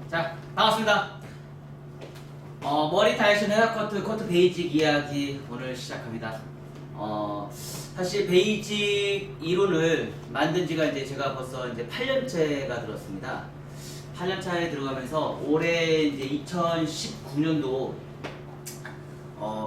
자, 반갑습니다. 머리 다이션 헤어커트, 커트 베이직 이야기 오늘 시작합니다. 사실 베이직 이론을 만든 지가 이제 제가 벌써 이제 8년째가 들었습니다. 8년차에 들어가면서 올해 이제 2019년도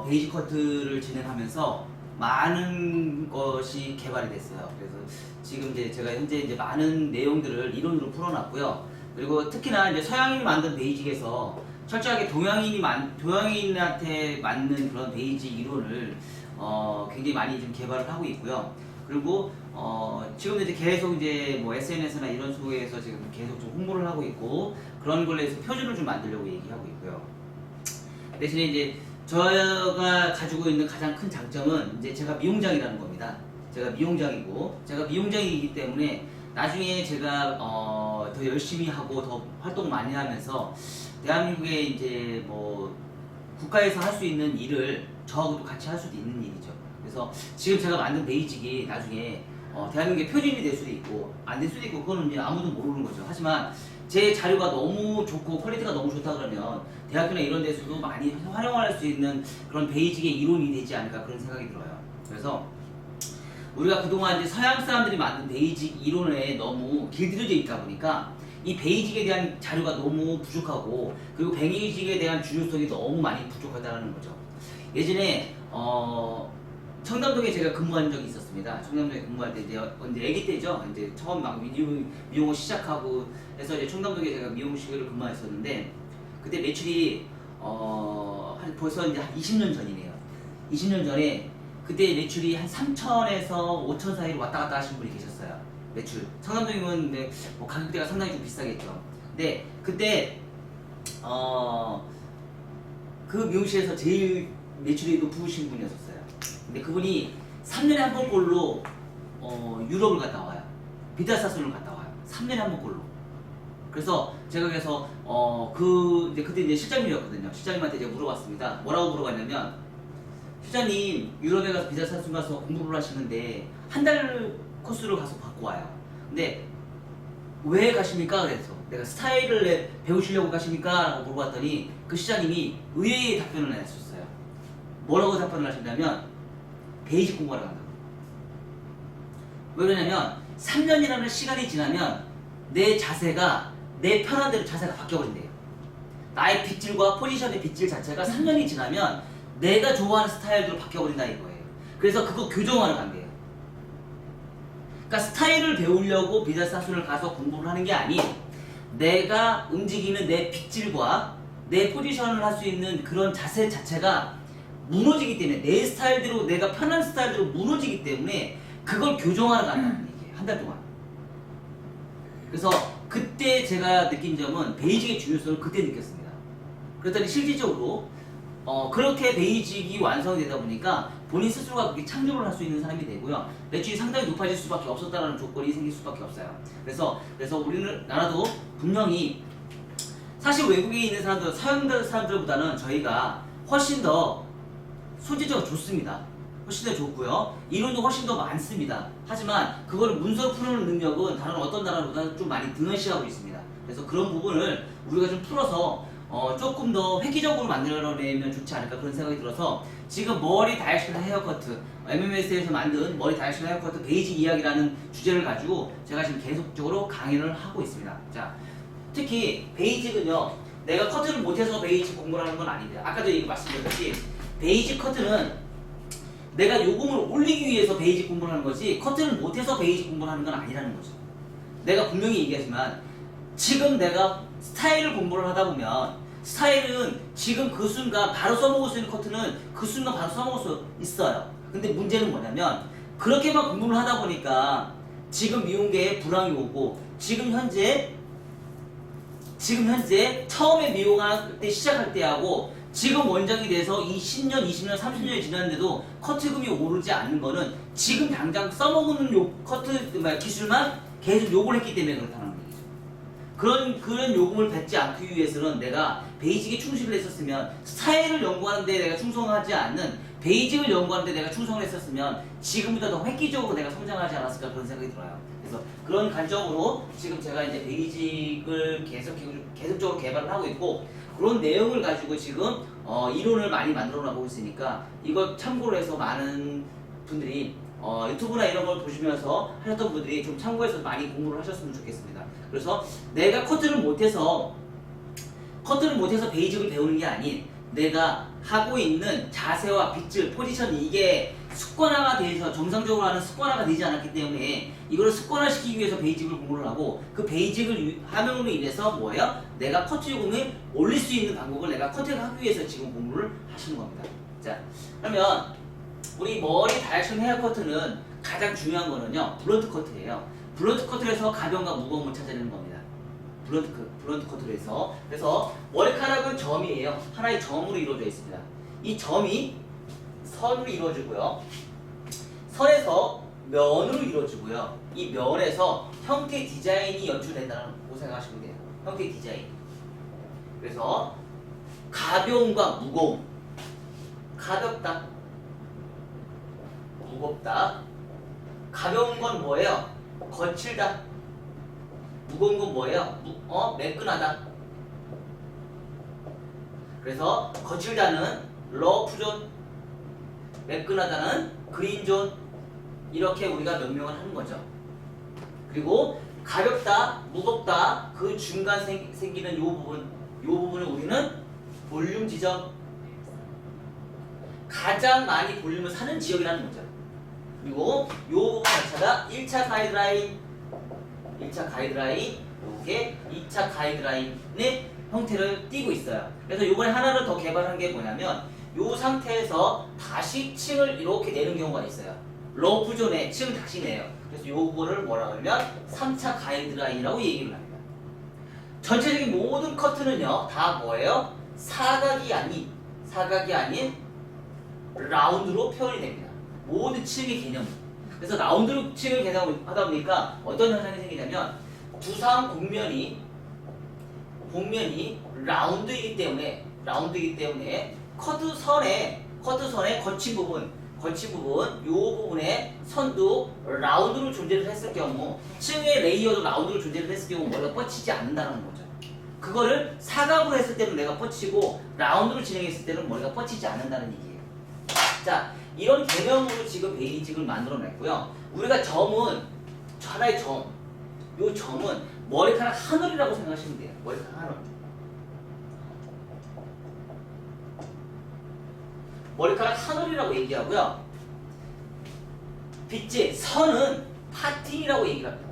베이직 커트를 진행하면서 많은 것이 개발이 됐어요. 그래서 지금 이제 제가 현재 이제 많은 내용들을 이론으로 풀어놨고요. 그리고 특히나 이제 서양인이 만든 베이직에서 철저하게 동양인한테 맞는 그런 베이직 이론을 굉장히 많이 좀 개발을 하고 있고요. 그리고 지금 이제 계속 이제 뭐 SNS나 이런 속에서 지금 계속 좀 홍보를 하고 있고 그런 걸로 해서 표준을 좀 만들려고 얘기하고 있고요. 대신에 이제 제가 가지고 있는 가장 큰 장점은 이제 제가 미용장이라는 겁니다. 제가 미용장이기 때문에 나중에 제가 더 열심히 하고 더 활동 많이 하면서 대한민국에 이제 뭐 국가에서 할 수 있는 일을 저하고도 같이 할 수도 있는 일이죠. 그래서 지금 제가 만든 베이직이 나중에 대한민국의 표준이 될 수도 있고 안 될 수도 있고 그거는 이제 아무도 모르는 거죠. 하지만 제 자료가 너무 좋고 퀄리티가 너무 좋다 그러면 대학교나 이런 데서도 많이 활용할 수 있는 그런 베이직의 이론이 되지 않을까 그런 생각이 들어요. 그래서 우리가 그동안 이제 서양 사람들이 만든 베이직 이론에 너무 길들여져 있다 보니까 이 베이직에 대한 자료가 너무 부족하고 그리고 베이직에 대한 중요성이 너무 많이 부족하다는 거죠. 예전에 청담동에 제가 근무한 적이 있었습니다. 청담동에 근무할 때 이제 아기 때죠. 이제 처음 막 미용을 시작하고 해서 이제 청담동에 제가 미용실을 근무했었는데 그때 매출이 벌써 이제 한 20년 전이네요. 20년 전에 그때 매출이 한 3천에서 5천 사이로 왔다 갔다 하신 분이 계셨어요. 매출. 청담동이면 뭐 가격대가 상당히 좀 비싸겠죠. 근데 그때 그 미용실에서 제일 매출이 높으신 분이었어요. 근데 그분이 3년에 한 번꼴로 유럽을 갔다 와요. 비달사순을 갔다 와요. 3년에 한 번꼴로. 그래서 제가 그래서 그때 이제 실장님이었거든요. 실장님한테 제가 물어봤습니다. 뭐라고 물어봤냐면 실장님 유럽에 가서 비달사순 가서 공부를 하시는데 한 달 코스를 가서 받고 와요. 근데 왜 가십니까? 그래서 내가 스타일을 배우시려고 가십니까? 라고 물어봤더니 그 시장님이 의외의 답변을 해주셨어요. 뭐라고 답변을 하셨냐면 베이직 공부하러 간다고. 왜 그러냐면 3년이라는 시간이 지나면 내 자세가 내 편한 대로 자세가 바뀌어버린대요. 나의 빗질과 포지션의 빗질 자체가 3년이 지나면 내가 좋아하는 스타일대로 바뀌어버린다 이거예요. 그래서 그거 교정하러 간대요. 그러니까 스타일을 배우려고 비달사순을 가서 공부를 하는 게 아닌 내가 움직이는 내 빗질과 내 포지션을 할 수 있는 그런 자세 자체가 무너지기 때문에 내 스타일대로 내가 편한 스타일대로 무너지기 때문에 그걸 교정하러 간다는 얘기예요. 한 달 동안. 그래서 그때 제가 느낀 점은 베이직의 중요성을 그때 느꼈습니다. 그랬더니 실질적으로 그렇게 베이직이 완성되다 보니까 본인 스스로가 그렇게 창조를 할 수 있는 사람이 되고요. 매출이 상당히 높아질 수밖에 없었다는 조건이 생길 수밖에 없어요. 그래서 우리나라도 분명히 사실 외국에 있는 사람들, 서양 사람들보다는 저희가 훨씬 더 소재적으로 좋습니다. 훨씬 더 좋고요. 이론도 훨씬 더 많습니다. 하지만 그거를 문서로 푸는 능력은 다른 어떤 나라보다 좀 많이 등한시하고 있습니다. 그래서 그런 부분을 우리가 좀 풀어서 조금 더 획기적으로 만들어내면 좋지 않을까 그런 생각이 들어서 지금 머리 다이렉션 헤어커트 MMS에서 만든 머리 다이렉션 헤어커트 베이직 이야기라는 주제를 가지고 제가 지금 계속적으로 강의를 하고 있습니다. 자, 특히 베이직은요 내가 커트를 못해서 베이직 공부를 하는 건 아닌데 아까도 말씀드렸듯이 베이직 커트는 내가 요금을 올리기 위해서 베이직 공부를 하는 거지 커트를 못해서 베이직 공부를 하는 건 아니라는 거죠. 내가 분명히 얘기하지만 지금 내가 스타일을 공부를 하다 보면 스타일은 지금 그 순간 바로 써먹을 수 있는 커트는 그 순간 바로 써먹을 수 있어요. 근데 문제는 뭐냐면 그렇게만 공부를 하다 보니까 지금 미용계에 불황이 오고 지금 현재 처음에 미용할 때 시작할 때하고 지금 원장이 돼서 10년, 20년, 30년이 지났는데도 커트금이 오르지 않는 거는 지금 당장 써먹는 커트 기술만 계속 욕을 했기 때문에 그렇다는 얘기죠. 그런 요금을 받지 않기 위해서는 내가 베이직에 충실을 했었으면, 스타일을 연구하는데 내가 충성하지 않는 베이직을 연구하는데 내가 충성을 했었으면 지금보다 더 획기적으로 내가 성장하지 않았을까 그런 생각이 들어요. 그래서 그런 관점으로 지금 제가 이제 베이직을 계속적으로 개발을 하고 있고, 그런 내용을 가지고 지금 이론을 많이 만들어 나가고 있으니까 이거 참고로 해서 많은 분들이 유튜브나 이런 걸 보시면서 하셨던 분들이 좀 참고해서 많이 공부를 하셨으면 좋겠습니다. 그래서 내가 커트를 못해서 베이직을 배우는 게 아닌, 내가 하고 있는 자세와 빗질, 포지션, 이게 습관화가 돼서 정상적으로 하는 습관화가 되지 않았기 때문에 이거를 습관화시키기 위해서 베이직을 공부를 하고, 그 베이직을 함으로 인해서 뭐예요? 내가 커트 요금을 올릴 수 있는 방법을 내가 커트를 하기 위해서 지금 공부를 하시는 겁니다. 자, 그러면 우리 머리 다이렉션 헤어 커트는 가장 중요한 거는요, 블런트 커트예요. 블런트 커트를 해서 가벼움과 무거움을 찾아내는 겁니다. 블런트 커트를 해서. 그래서 머리카락은 점이에요. 하나의 점으로 이루어져 있습니다. 이 점이 선으로 이루어지고요, 선에서 면으로 이루어지고요, 이 면에서 형태 디자인이 연출된다고 생각하시면 돼요. 형태 디자인. 그래서 가벼움과 무거움. 가볍다, 무겁다. 가벼운 건 뭐예요? 거칠다. 무거운 건 뭐예요? 매끈하다. 그래서 거칠다는 러프존, 매끈하다는 그린존, 이렇게 우리가 명명을 하는 거죠. 그리고 가볍다, 무겁다, 그 중간 생기는 요 부분을 우리는 볼륨 지점, 가장 많이 볼륨을 사는 지역이라는 거죠. 그리고 요 부분 자체가 1차 가이드라인, 이게 2차 가이드라인의 형태를 띠고 있어요. 그래서 요번에 하나를 더 개발한 게 뭐냐면, 요 상태에서 다시 층을 이렇게 내는 경우가 있어요. 러프존에 층을 다시 내요. 그래서 요거를 뭐라 그러면 3차 가이드라인이라고 얘기를 합니다. 전체적인 모든 커트는요, 다 뭐예요? 사각이 아닌 라운드로 표현이 됩니다. 모든 층의 개념. 그래서 라운드 층을 개념하다 보니까 어떤 현상이 생기냐면, 두상 곡면이 라운드이기 때문에 커트선의 거친 부분, 요 부분에 선도 라운드로 존재를 했을 경우, 층의 레이어도 라운드로 존재를 했을 경우 머리가 뻗치지 않는다는 거죠. 그거를 사각으로 했을 때는 내가 뻗치고, 라운드로 진행했을 때는 머리가 뻗치지 않는다는 얘기예요. 자, 이런 개념으로 지금 베이직을 만들어 냈고요. 우리가 하나의 점, 요 점은 머리카락 한 올이라고 생각하시면 돼요. 머리카락 한 올. 머리카락 한 올이라고 얘기하고요. 빗질, 선은 파팅이라고 얘기를 합니다.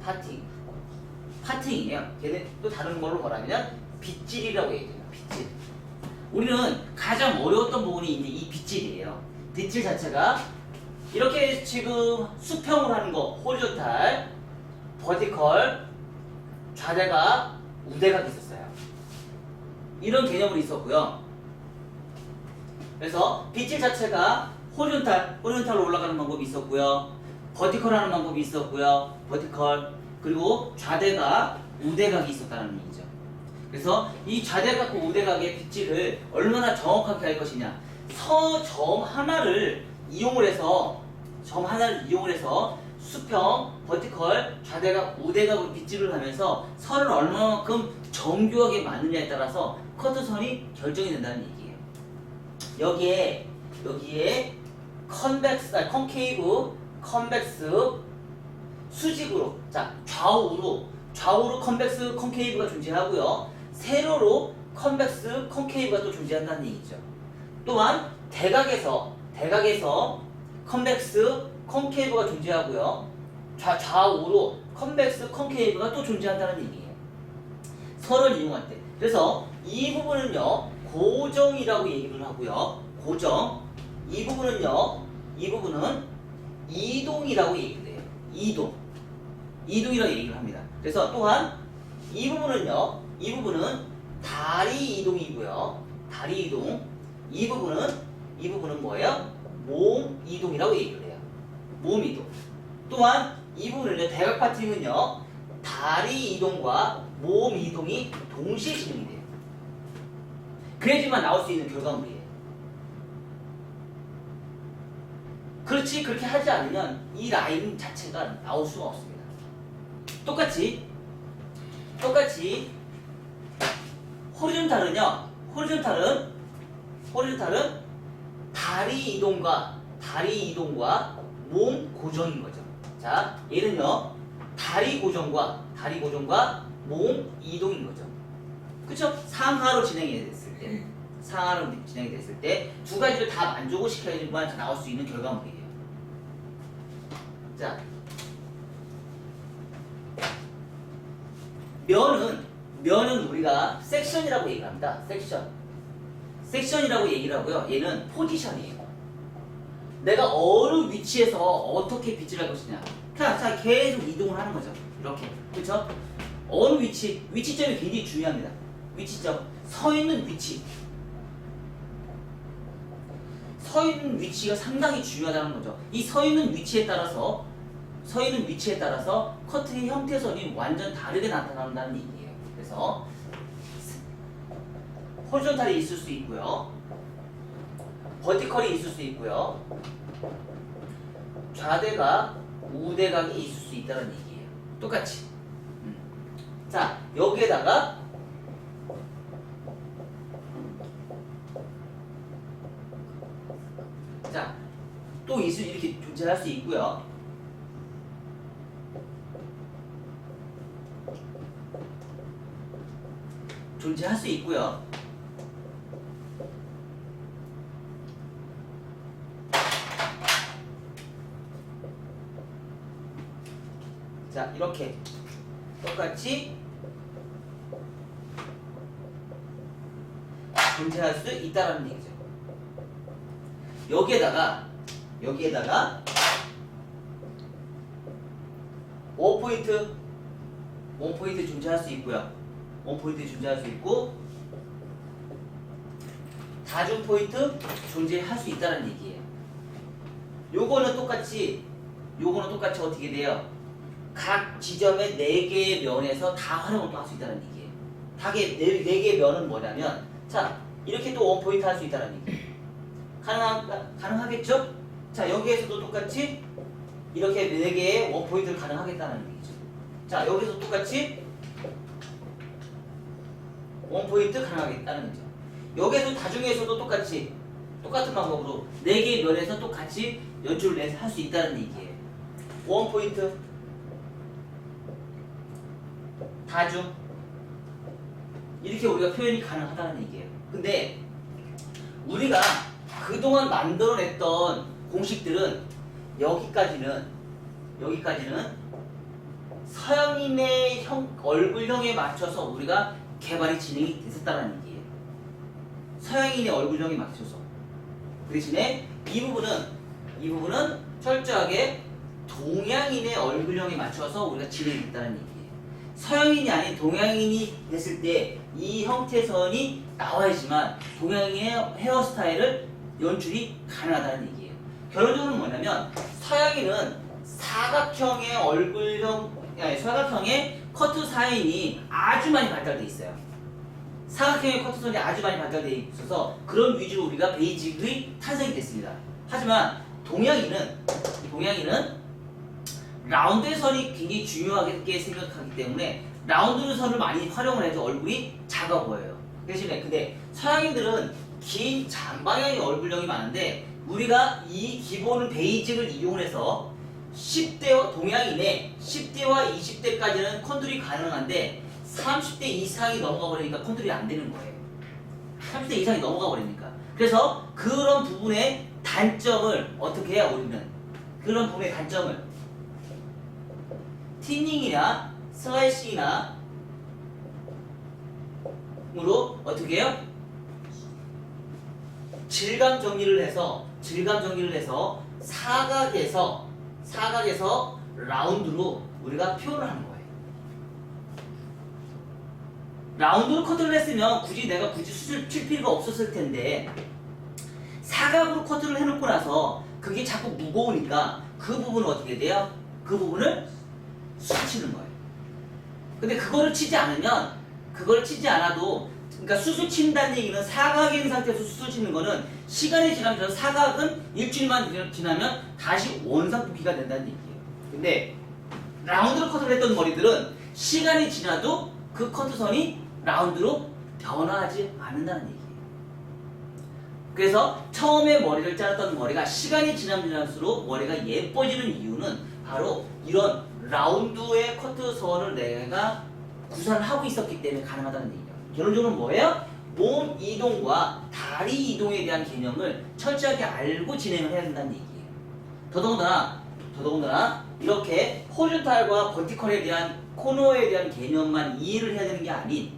파팅이에요. 걔는 또 다른 걸로 말하면 빗질이라고 얘기해요. 빗질. 우리는 가장 어려웠던 부분이 이제 이 빗질이에요. 빗질 자체가 이렇게 지금 수평으로 하는 거, 호리존탈, 버티컬, 좌대각, 우대각이 있었어요. 이런 개념으로 있었고요. 그래서 빗질 자체가 호리존탈로 올라가는 방법이 있었고요, 버티컬 하는 방법이 있었고요, 버티컬, 그리고 좌대각, 우대각이 있었다는 얘기죠. 그래서 이 좌대각과 우대각의 빗질을 얼마나 정확하게 할 것이냐, 점 하나를 이용을 해서 수평, 버티컬, 좌대각, 우대각으로 빗질을 하면서 선을 얼마만큼 정교하게 맞느냐에 따라서 커트선이 결정이 된다는 얘기예요. 여기에 컨케이브, 컨벡스, 수직으로, 자, 좌우로 컨벡스, 컨케이브가 존재하고요, 세로로 컨벡스, 컨케이브가 또 존재한다는 얘기죠. 또한 대각에서 컨벡스, 컨케이브가 존재하고요, 좌우로 컨벡스, 컨케이브가 또 존재한다는 얘기예요. 선을 이용할 때. 그래서 이 부분은요, 고정이라고 얘기를 하고요, 고정. 이 부분은 이동이라고 얘기를 해요. 이동이라고 얘기를 합니다. 그래서 또한 이 부분은 다리 이동이고요, 다리 이동. 이 부분은 뭐예요? 몸 이동이라고 얘기를 해요. 몸 이동. 또한 이 부분은요, 대각 파팅은요, 다리 이동과 모음 이동이 동시에 진행이 돼요. 그래야지만 나올 수 있는 결과물이에요. 그렇지, 그렇게 하지 않으면 이 라인 자체가 나올 수가 없습니다. 똑같이 호리존탈은 다리 이동과 몸 고정인 거죠. 자, 얘는요 다리 고정과 몸 이동인 거죠. 그쵸? 상하로 진행이 됐을 때 두 가지를 다 만족을 시켜야지만 나올 수 있는 결과물이에요. 자, 면은 우리가 섹션이라고 얘기합니다. 섹션이라고 얘기를 하고요. 얘는 포지션이에요. 내가 어느 위치에서 어떻게 빗질할 것이냐. 자, 계속 이동을 하는 거죠. 이렇게. 그쵸? 어느 위치점이 굉장히 중요합니다. 위치점. 서 있는 위치가 상당히 중요하다는 거죠. 이 서 있는 위치에 따라서 커트의 형태선이 완전 다르게 나타난다는 얘기예요. 그래서 호리존탈이 있을 수 있고요. 버티컬이 있을 수 있고요. 좌대각, 우대각이 있을 수 있다는 얘기예요. 똑같이. 자, 여기에다가 자, 또 이렇게 존재할 수 있고요. 자, 이렇게 똑같이 존재할 수 있다라는 얘기죠. 여기에다가 원포인트 존재할 수 있고요. 원포인트 존재할 수 있고 다중 포인트 존재할 수 있다는 얘기예요. 요거는 똑같이 어떻게 돼요? 각 지점의 4개의 면에서 다 활용을 또 할 수 있다는 얘기예요. 4개의 면은 뭐냐면, 자, 이렇게 또 원포인트 할 수 있다는 얘기예요. 가능하겠죠? 자, 여기에서도 똑같이 이렇게 4개의 원포인트를 가능하겠다는 얘기죠. 자, 여기서 똑같이 원포인트 가능하겠다는 거죠. 여기에서 다중에서도 똑같은 방법으로 4개의 면에서 똑같이 연출을 할 수 있다는 얘기예요. 원포인트, 다중, 이렇게 우리가 표현이 가능하다는 얘기예요. 근데 우리가 그동안 만들어냈던 공식들은 여기까지는 서양인의 얼굴형에 맞춰서 우리가 개발이 진행이 됐었다는 얘기예요. 서양인의 얼굴형에 맞춰서. 그 대신에 이 부분은 철저하게 동양인의 얼굴형에 맞춰서 우리가 진행이 됐다는 얘기예요. 서양인이 아닌 동양인이 됐을 때 이 형태선이 나와야지만 동양인의 헤어스타일을 연출이 가능하다는 얘기예요. 결론적으로 뭐냐면 서양인은 사각형의 커트 사인이 아주 많이 발달되어 있어요. 사각형의 커트선이 아주 많이 발달되어 있어서 그런 위주로 우리가 베이직이 탄생이 됐습니다. 하지만 동양인은 라운드의 선이 굉장히 중요하게 생각하기 때문에 라운드 선을 많이 활용을 해서 얼굴이 작아 보여요. 대신에 근데 서양인들은 긴 장방향의 얼굴형이 많은데 우리가 이 기본 베이직을 이용해서 10대와 동양인의 10대와 20대까지는 컨트롤이 가능한데 30대 이상이 넘어가 버리니까 컨트롤이 안 되는 거예요. 30대 이상이 넘어가 버리니까. 그래서 그런 부분의 단점을 어떻게 해야 우리는 그런 부분의 단점을 티닝이나 슬라이싱이나 으로 어떻게 해요? 질감 정리를 해서 사각에서 라운드로 우리가 표현을 하는 거예요. 라운드로 커트를 했으면 내가 수술 칠 필요가 없었을 텐데 사각으로 커트를 해놓고 나서 그게 자꾸 무거우니까 그 부분은 어떻게 돼요? 그 부분을 수치는 거예요. 근데 그거를 치지 않아도, 그러니까 수술 친다는 얘기는 사각인 상태에서 수술 치는 거는 시간이 지나면서 사각은 일주일만 지나면 다시 원상복귀가 된다는 얘기예요. 근데 라운드로 커트를 했던 머리들은 시간이 지나도 그 커트선이 라운드로 변화하지 않는다는 얘기예요. 그래서 처음에 머리를 자랐던 머리가 시간이 지날수록 머리가 예뻐지는 이유는 바로 이런 라운드의 커트선을 내가 구사를 하고 있었기 때문에 가능하다는 얘기예요. 결론적으로 뭐예요? 몸 이동과 다리 이동에 대한 개념을 철저하게 알고 진행을 해야 된다는 얘기예요. 더더군다나 이렇게 호리존탈과 버티컬에 대한 코너에 대한 개념만 이해를 해야 되는 게 아닌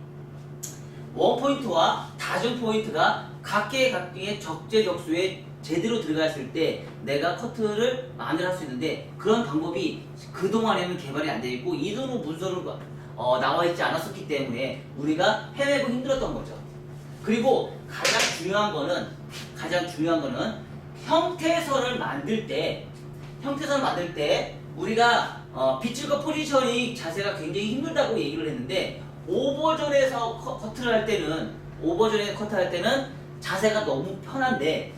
원포인트와 다중 포인트가 각계의 적재적소에 제대로 들어갔을 때 내가 커트를 마음대로 할 수 있는데 그런 방법이 그동안에는 개발이 안 되어 있고 이도로 문서로 나와 있지 않았었기 때문에 우리가 헤매고 힘들었던 거죠. 그리고 가장 중요한 거는 형태선을 만들 때 우리가 빗질과 포지셔닝 자세가 굉장히 힘들다고 얘기를 했는데 오버존에서 커트할 때는 자세가 너무 편한데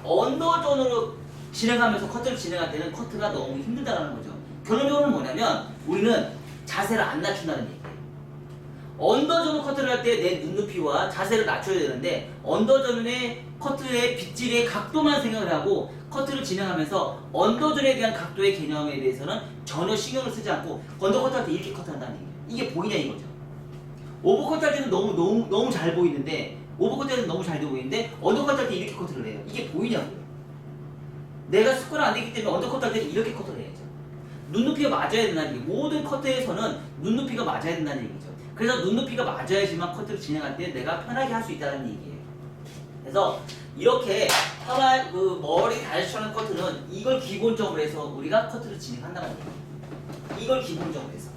언더존으로 진행하면서 커트를 진행할 때는 커트가 너무 힘들다는 거죠. 결론적으로 뭐냐면 우리는 자세를 안 낮춘다는 얘기예요. 언더존 커트를 할 때 내 눈높이와 자세를 낮춰야 되는데 언더존의 커트의 빗질의 각도만 생각을 하고 커트를 진행하면서 언더존에 대한 각도의 개념에 대해서는 전혀 신경을 쓰지 않고 언더커트 할 때 이렇게 커트한다는 얘기예요. 이게 보이냐 이거죠. 오버커트 할 때는 너무 잘 보이는데 오버커트 할 때는 너무 잘 보이는데 언더커트 할 때 이렇게 커트를 해요. 이게 보이냐고요. 내가 습관이 안 되기 때문에 언더커트 할 때는 이렇게 커트를 해야죠. 눈높이가 맞아야 된다는 얘기. 모든 커트에서는 눈높이가 맞아야 된다는 얘기죠. 그래서 눈높이가 맞아야지만 커트를 진행할 때 내가 편하게 할 수 있다는 얘기예요. 그래서 이렇게 머리 다이렉션al 커트는 이걸 기본적으로 해서 우리가 커트를 진행한다는 얘기예요. 이걸 기본적으로 해서.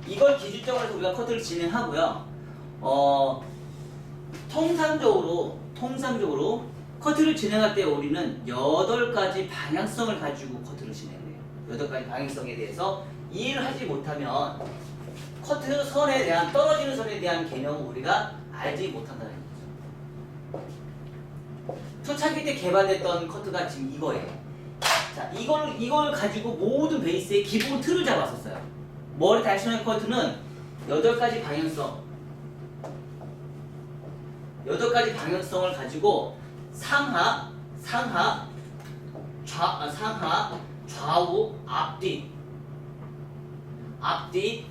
이걸 기준적으로 해서 우리가 커트를 진행하고요. 통상적으로 커트를 진행할 때 우리는 8가지 방향성을 가지고 커트를 진행해요. 8가지 방향성에 대해서 이해를 하지 못하면 커트 선에 대한 떨어지는 선에 대한 개념을 우리가 알지 못한다는 얘기죠. 초창기 때 개발됐던 커트가 지금 이거예요. 자, 이걸 가지고 모든 베이스의 기본 틀을 잡았었어요. 머리 다이렉셔널 커트는 8가지 방향성을 가지고 상하, 좌우, 앞뒤,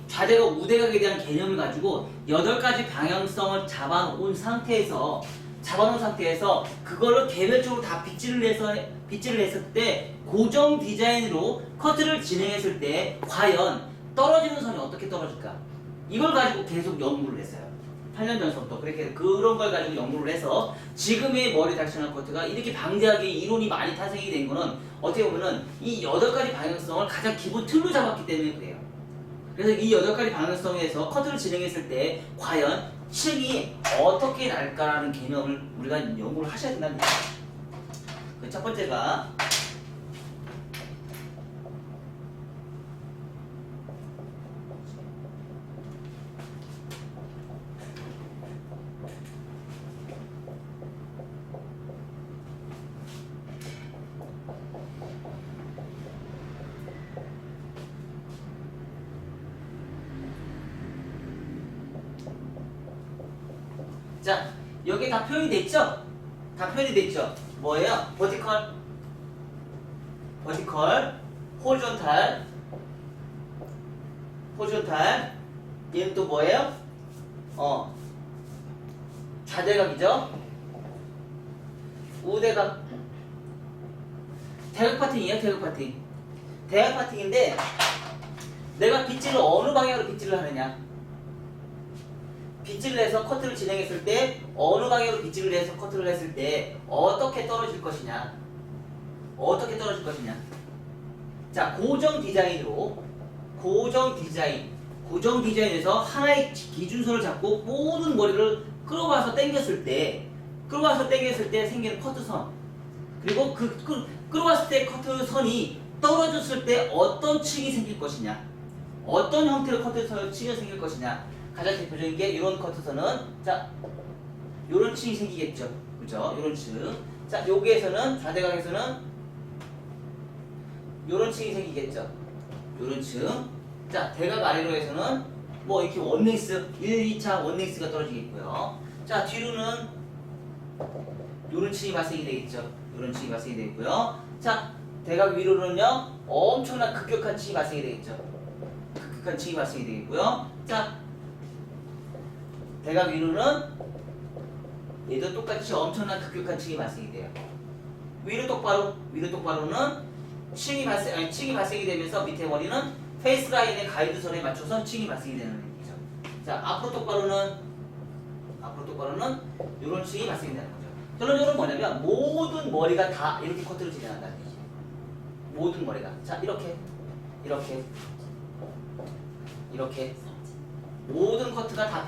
좌대가 우대각에 대한 개념을 가지고 8가지 방향성을 잡아놓은 상태에서 그걸로 개별적으로 다 빗질을 했을 때 고정 디자인으로 커트를 진행했을 때 과연 떨어지는 선이 어떻게 떨어질까? 이걸 가지고 계속 연구를 했어요. 8년 전부터 그런 걸 가지고 연구를 해서 지금의 머리 다이렉셔널 커트가 이렇게 방대하게 이론이 많이 탄생이 된 거는 어떻게 보면은 이 8가지 방향성을 가장 기본 틀로 잡았기 때문에 그래요. 그래서 이 8가지 방향성에서 커트를 진행했을 때 과연 층이 어떻게 날까라는 개념을 우리가 연구를 하셔야 된다는 얘기예요. 그 첫 번째가 자, 여기 다 표현이 됐죠? 뭐예요? 버티컬, 호리존탈, 얘는 또 뭐예요? 좌대각이죠? 우대각. 대각 파팅이에요, 대각 파팅인데 내가 빗질을 어느 방향으로 빗질을 하느냐? 빗질을 해서 커트를 진행했을 때 어느 방향으로 빗질을 해서 커트를 했을 때 어떻게 떨어질 것이냐. 자, 고정 디자인 고정 디자인에서 하나의 기준선을 잡고 모든 머리를 끌어와서 당겼을 때 생기는 커트선, 그리고 끌어왔을 때 커트선이 떨어졌을 때 어떤 층이 생길 것이냐, 어떤 형태의 커트선이 생길 것이냐. 가장 대표적인 게 이런 커트선은, 자, 이런 층이 생기겠죠, 그죠? 이런 층. 자, 여기에서는 좌대각에서는 이런 층이 생기겠죠, 이런 층. 자, 대각 아래로에서는 뭐 이렇게 원넥스, 1, 2차 원넥스가 떨어지겠고요. 자, 뒤로는 이런 층이 발생이 되겠죠, 이런 층이 발생이 되겠고요. 자, 대각 위로는요 엄청난 급격한 층이 발생이 되겠죠, 급격한 층이 발생이 되겠고요. 자, 대각 위로는 얘도 똑같이 엄청난 급격한 층이 발생이 돼요. 위로 똑바로는 층이 발생이 되면서 밑에 머리는 페이스 라인의 가이드선에 맞춰서 층이 발생이 되는 얘기죠. 자, 앞으로 똑바로는 이런 층이 발생이 되는 거죠. 결론적으로 뭐냐면 모든 머리가 다 이렇게 커트를 진행한다는 얘기죠. 모든 머리가. 자, 이렇게 모든 커트가 다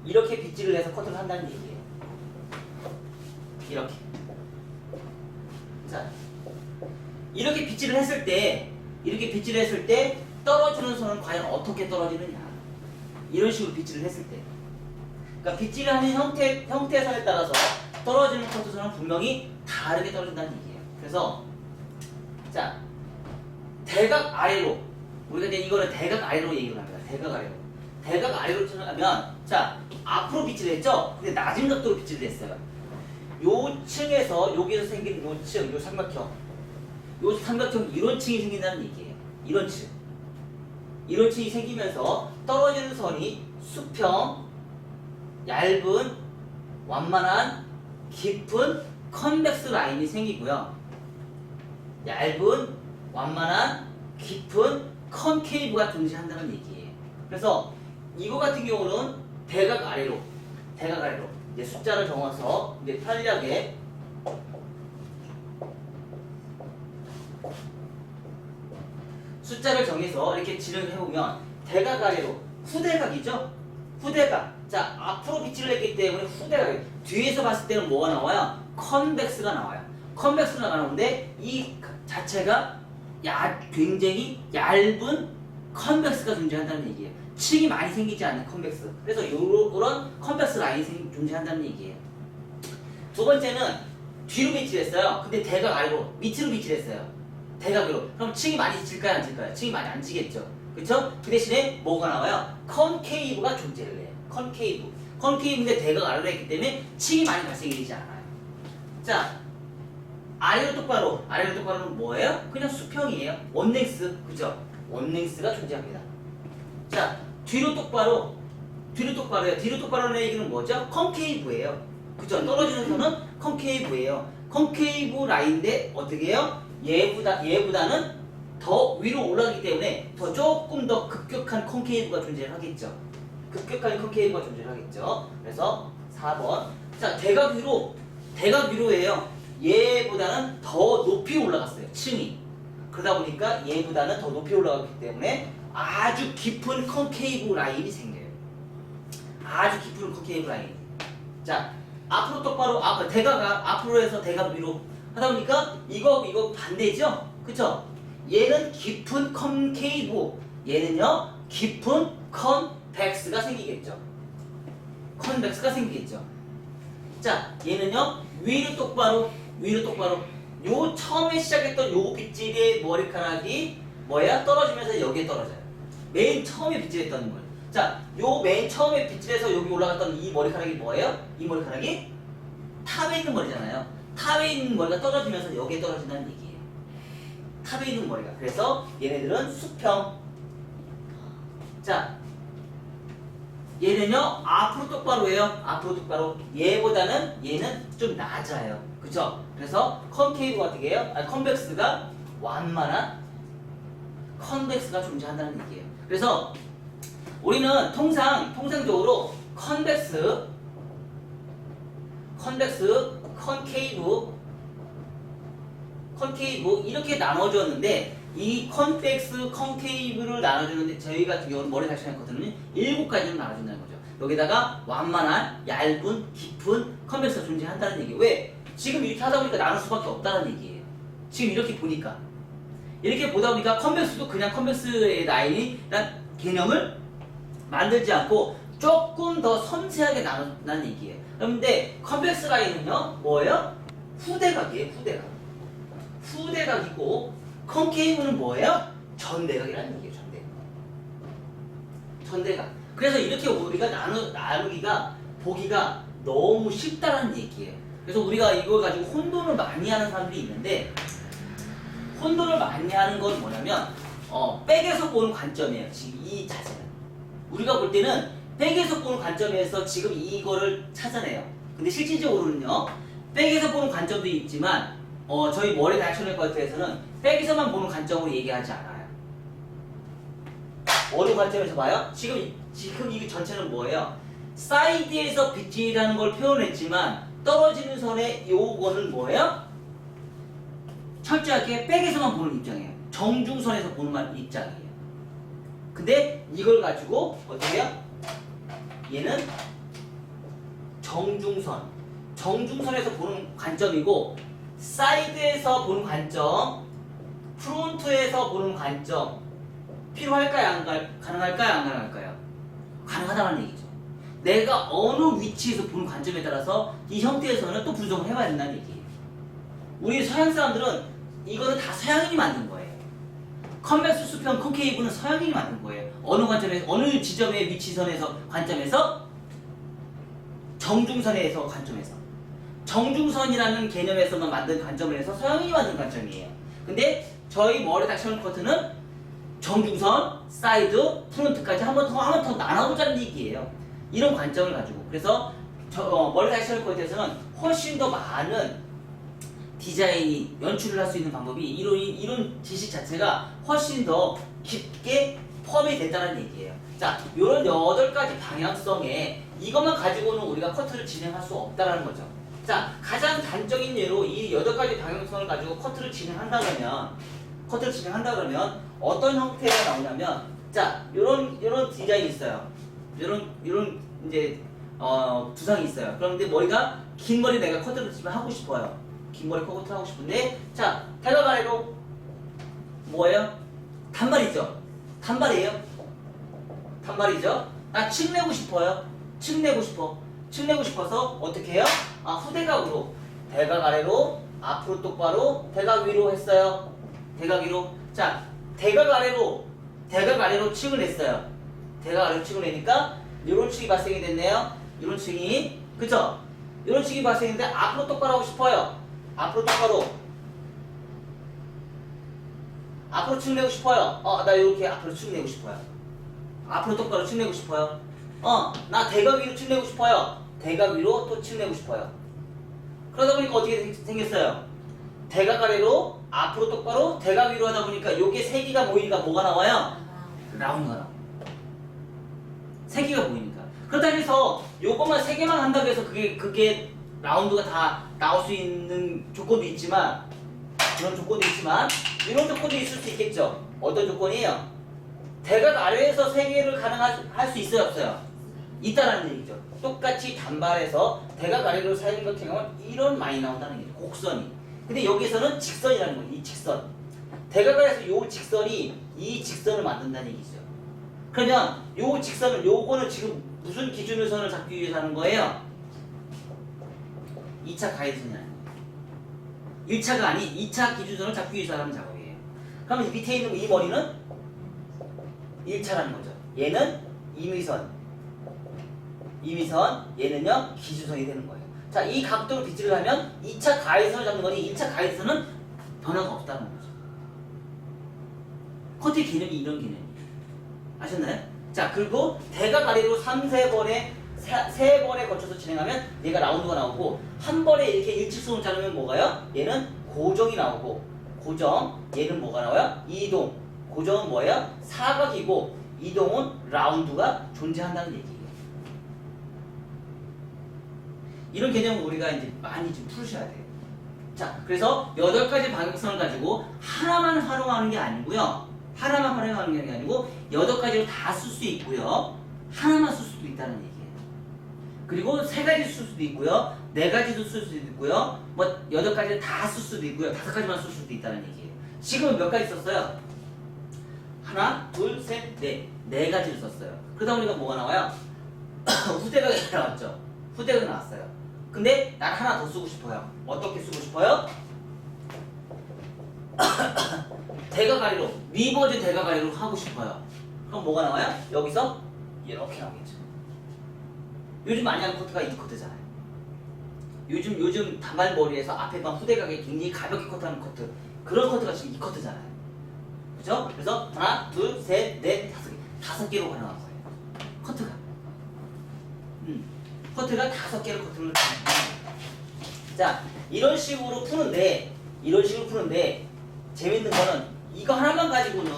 이렇게 빗질을 해서 커트를 한다는 얘기예요. 이렇게. 자, 이렇게 빗질을 했을 때 떨어지는 선은 과연 어떻게 떨어지느냐, 이런 식으로 빗질을 했을 때, 그러니까 빗질을 하는 형태선에 따라서 떨어지는 커트선은 분명히 다르게 떨어진다는 얘기예요. 그래서 자, 대각 아래로, 우리가 이제 이거를 대각 아래로 얘기를 합니다. 대각 아래로 쳐나가면, 자, 앞으로 빗질을 했죠? 근데 낮은 각도로 빗질을 했어요. 요 층에서 여기서 생긴 요 층, 요 삼각형 이런 층이 생긴다는 얘기예요. 이런 층이 생기면서 떨어지는 선이 수평, 얇은, 완만한, 깊은 컨벡스 라인이 생기고요. 얇은, 완만한, 깊은 컨케이브가 존재한다는 얘기예요. 그래서 이거 같은 경우는 대각 아래로 이제 숫자를 정해서 이제 편리하게 숫자를 정해서 이렇게 진행을 해보면 대각 아래로 후대각이죠? 후대각. 자, 앞으로 빗질을 했기 때문에 후대각. 뒤에서 봤을 때는 뭐가 나와요? 컨벡스가 나와요. 컨벡스가 나오는데 이 자체가 굉장히 얇은 컨벡스가 존재한다는 얘기예요. 층이 많이 생기지 않는 컨벡스. 그래서 이런 컨벡스 라인이 존재한다는 얘기예요. 두 번째는 뒤로 빗질했어요. 근데 대각 아래로 밑으로 빗질했어요. 대각 위로. 그럼 층이 많이 질까요, 안 질까요? 층이 많이 안 지겠죠. 그쵸? 그 대신에 뭐가 나와요? 컨케이브가 존재를 해요. 컨케이브인데 대각 아래로 했기 때문에 층이 많이 발생이 되지 않아요. 자, 아래로 똑바로는 뭐예요? 그냥 수평이에요. 원넥스, 그죠? 원넥스가 존재합니다. 자, 뒤로 똑바로예요. 뒤로 똑바로는 얘기는 뭐죠? 컨케이브예요. 그죠? 떨어지는 선은 컨케이브예요. 컨케이브 라인인데 어떻게 해요? 얘보다는 더 위로 올라가기 때문에 조금 더 급격한 컨케이브가 존재하겠죠. 그래서 4번. 자, 대각 위로예요. 얘보다는 더 높이 올라갔어요, 층이. 그러다 보니까 얘보다는 더 높이 올라갔기 때문에 아주 깊은 컨케이브 라인이 생겨요. 자, 앞으로 똑바로, 앞으로 해서 대각 위로 하다 보니까 이거 반대죠? 그쵸? 얘는 깊은 컨케이브, 얘는요 깊은 컨벡스가 생기겠죠. 자, 얘는요 위로 똑바로. 요 처음에 시작했던 요 빗질의 머리카락이 뭐야? 떨어지면서 여기에 떨어져요. 맨 처음에 빗질했던 거예요. 자, 요 맨 처음에 빗질해서 여기 올라갔던 이 머리카락이 뭐예요? 이 머리카락이 탑에 있는 머리잖아요. 탑에 있는 머리가 떨어지면서 여기에 떨어진다는 얘기예요. 탑에 있는 머리가. 그래서 얘네들은 수평. 자, 얘는요 앞으로 똑바로. 얘는 좀 낮아요. 그죠? 그래서 컨케이브가 어떻게 해요? 컨벡스가 완만한 컨벡스가 존재한다는 얘기예요. 그래서 우리는 통상적으로 컨벡스, 컨케이브 이렇게 나눠줬는데 이 컨벡스, 컨케이브를 나눠주는데 저희 같은 경우는 머리 닥치는 커트는 7가지로 나눠준다는 거죠. 여기다가 완만한, 얇은, 깊은 컨벡스가 존재한다는 얘기예요. 왜? 지금 이렇게 하다 보니까 나눌 수밖에 없다는 얘기예요. 지금 이렇게 보니까. 이렇게 보다 보니까 컨벡스도 그냥 컨벡스의 라인이란 개념을 만들지 않고 조금 더 섬세하게 나눈다는 얘기예요. 그런데 컨벡스 라인은요, 뭐예요? 후대각이에요, 후대각. 후대각이고, 컨케이브는 뭐예요? 전대각이라는 얘기예요, 전대각. 전대각. 그래서 이렇게 우리가 나누기가, 보기가 너무 쉽다라는 얘기예요. 그래서 우리가 이걸 가지고 혼돈을 많이 하는 사람들이 있는데, 혼돈을 많이 하는 건 뭐냐면, 백에서 보는 관점이에요, 지금 이 자세는. 우리가 볼 때는 백에서 보는 관점에서 지금 이거를 찾아내요. 근데 실질적으로는요, 백에서 보는 관점도 있지만, 저희 머리 다이어널 커트에서는 백에서만 보는 관점으로 얘기하지 않아요. 어느 관점에서 봐요? 지금 이 전체는 뭐예요? 사이드에서 빗질이라는 걸 표현했지만 떨어지는 선의 요거는 뭐예요? 철저하게 백에서만 보는 입장이에요. 정중선에서 보는 입장이에요. 근데 이걸 가지고 어떻게 해요? 얘는 정중선에서 보는 관점이고, 사이드에서 보는 관점, 프론트에서 보는 관점, 필요할까요? 가능할까요? 안 가능할까요? 가능하다는 얘기죠. 내가 어느 위치에서 보는 관점에 따라서 이 형태에서는 또 분석을 해봐야 된다는 얘기예요. 우리 서양 사람들은 이거는 다 서양인이 만든 거예요. 컨벡스 수평 컨케이브는 서양인이 만든 거예요. 어느 관점에서, 어느 지점의 위치선에서 관점에서, 정중선에서 관점에서, 정중선이라는 개념에서만 만든 관점을 해서 서양인이 만든 관점이에요. 근데 저희 머리 닥션 커트는 정중선, 사이드, 프론트까지 한 번 더 나눠보자는 얘기예요. 이런 관점을 가지고. 그래서 머리 닥션 커트에서는 훨씬 더 많은 디자인이 연출을 할 수 있는 방법이 이런 지식 자체가 훨씬 더 깊게 포함이 됐다는 얘기예요. 자, 이런 8가지 방향성에 이것만 가지고는 우리가 커트를 진행할 수 없다는 거죠. 자, 가장 단적인 예로 이 8가지 방향성을 가지고 커트를 진행한다 그러면 어떤 형태가 나오냐면, 자, 요런 디자인이 있어요. 요런 이제 두상이 있어요. 그런데 머리가 긴 머리 내가 커트를 지금 하고 싶어요. 긴 머리 커트 하고 싶은데, 자, 대각 아래로 뭐예요? 단발이죠. 단발이에요. 단발이죠. 나 층 내고 싶어요. 층 내고 싶어서 어떻게 해요? 후대각으로, 대각 아래로, 앞으로 똑바로, 대각 위로 했어요. 대각 위로. 자, 대각 아래로 층을 냈어요. 대각 아래로 층을 내니까 이런 층이 발생이 됐네요. 이런 층이, 그쵸? 이런 층이 발생했는데 앞으로 똑바로 하고 싶어요. 앞으로 똑바로. 앞으로 층 내고 싶어요. 나 이렇게 앞으로 층 내고 싶어요. 앞으로 똑바로 층 내고 싶어요. 나 대각 위로 층 내고 싶어요. 대각 위로 또 층 내고 싶어요. 그러다 보니까 어떻게 생겼어요? 대각 아래로, 앞으로 똑바로, 대각 위로 하다 보니까 요게 3개가 모이니까 뭐가 나와요? 라운드가 나와요. 3개가 모이니까. 그렇다 해서 요것만 3개만 한다고 해서 그게 라운드가 다 나올 수 있는 조건도 있지만, 그런 조건도 있지만, 이런 조건도 있을 수 있겠죠. 어떤 조건이에요? 대각 아래에서 3개를 가능할 수 있어요, 없어요? 있다라는 얘기죠. 똑같이 단발에서 대각 아래로 사용한 같은 경우는 이런 많이 나온다는 얘기죠. 곡선이. 근데 여기서는 직선이라는 거예요. 이 직선. 대각 아래에서 요 직선이 이 직선을 만든다는 얘기죠. 그러면 요 직선을, 요거는 지금 무슨 기준선을 잡기 위해서 하는 거예요? 2차 가이드선이라는 거예요. 1차가 아닌 2차 기준선을 잡기 위해서 하는 작업이에요. 그러면 밑에 있는 이 머리는 1차라는 거죠. 얘는 임의선, 얘는요 기준선이 되는 거예요. 자, 이 각도를 빗질을 하면 2차 가이드선을 잡는 거니 1차 가이드선은 변화가 없다는 거죠. 커트의 개념이 이런 개념이에요. 아셨나요? 자, 그리고 대각 아래로 3번에 거쳐서 진행하면 얘가 라운드가 나오고, 한 번에 이렇게 일직선을 자르면 뭐가요? 얘는 고정이 나오고, 고정, 얘는 뭐가 나와요? 이동. 고정은 뭐예요? 사각이고, 이동은 라운드가 존재한다는 얘기예요. 이런 개념을 우리가 이제 많이 좀 풀으셔야 돼요. 자, 그래서 8가지 방향성을 가지고 하나만 활용하는 게 아니고요. 하나만 활용하는 게 아니고 8가지로 다 쓸 수 있고요. 하나만 쓸 수도 있다는 얘기예요. 그리고 3가지 쓸 수도 있고요. 4가지도 쓸 수도 있고요. 뭐 8가지 다 쓸 수도 있고요. 5가지만 쓸 수도 있다는 얘기예요. 지금은 몇 가지 썼어요? 하나, 둘, 셋, 넷. 4가지를 썼어요. 그러다 보니까 뭐가 나와요? 후대각이 나왔죠. 후대각이 나왔어요. 근데 난 하나 더 쓰고 싶어요. 어떻게 쓰고 싶어요? 대각아리로, 리버즈 대각아리로 하고 싶어요. 그럼 뭐가 나와요? 여기서 이렇게 나오겠죠. 요즘 많이 하는 커트가 이 커트잖아요. 요즘 단발머리에서 앞에만 후대각에 굉장히 가볍게 커트하는 커트, 그런 커트가 지금 이 커트잖아요. 그죠? 그래서 하나, 둘, 셋, 넷, 5개, 5개로 가능한 거예요. 커트가. 커트가 5개로 커트를 하는 거예요. 자, 이런 식으로 푸는데 재밌는 거는 이거 하나만 가지고는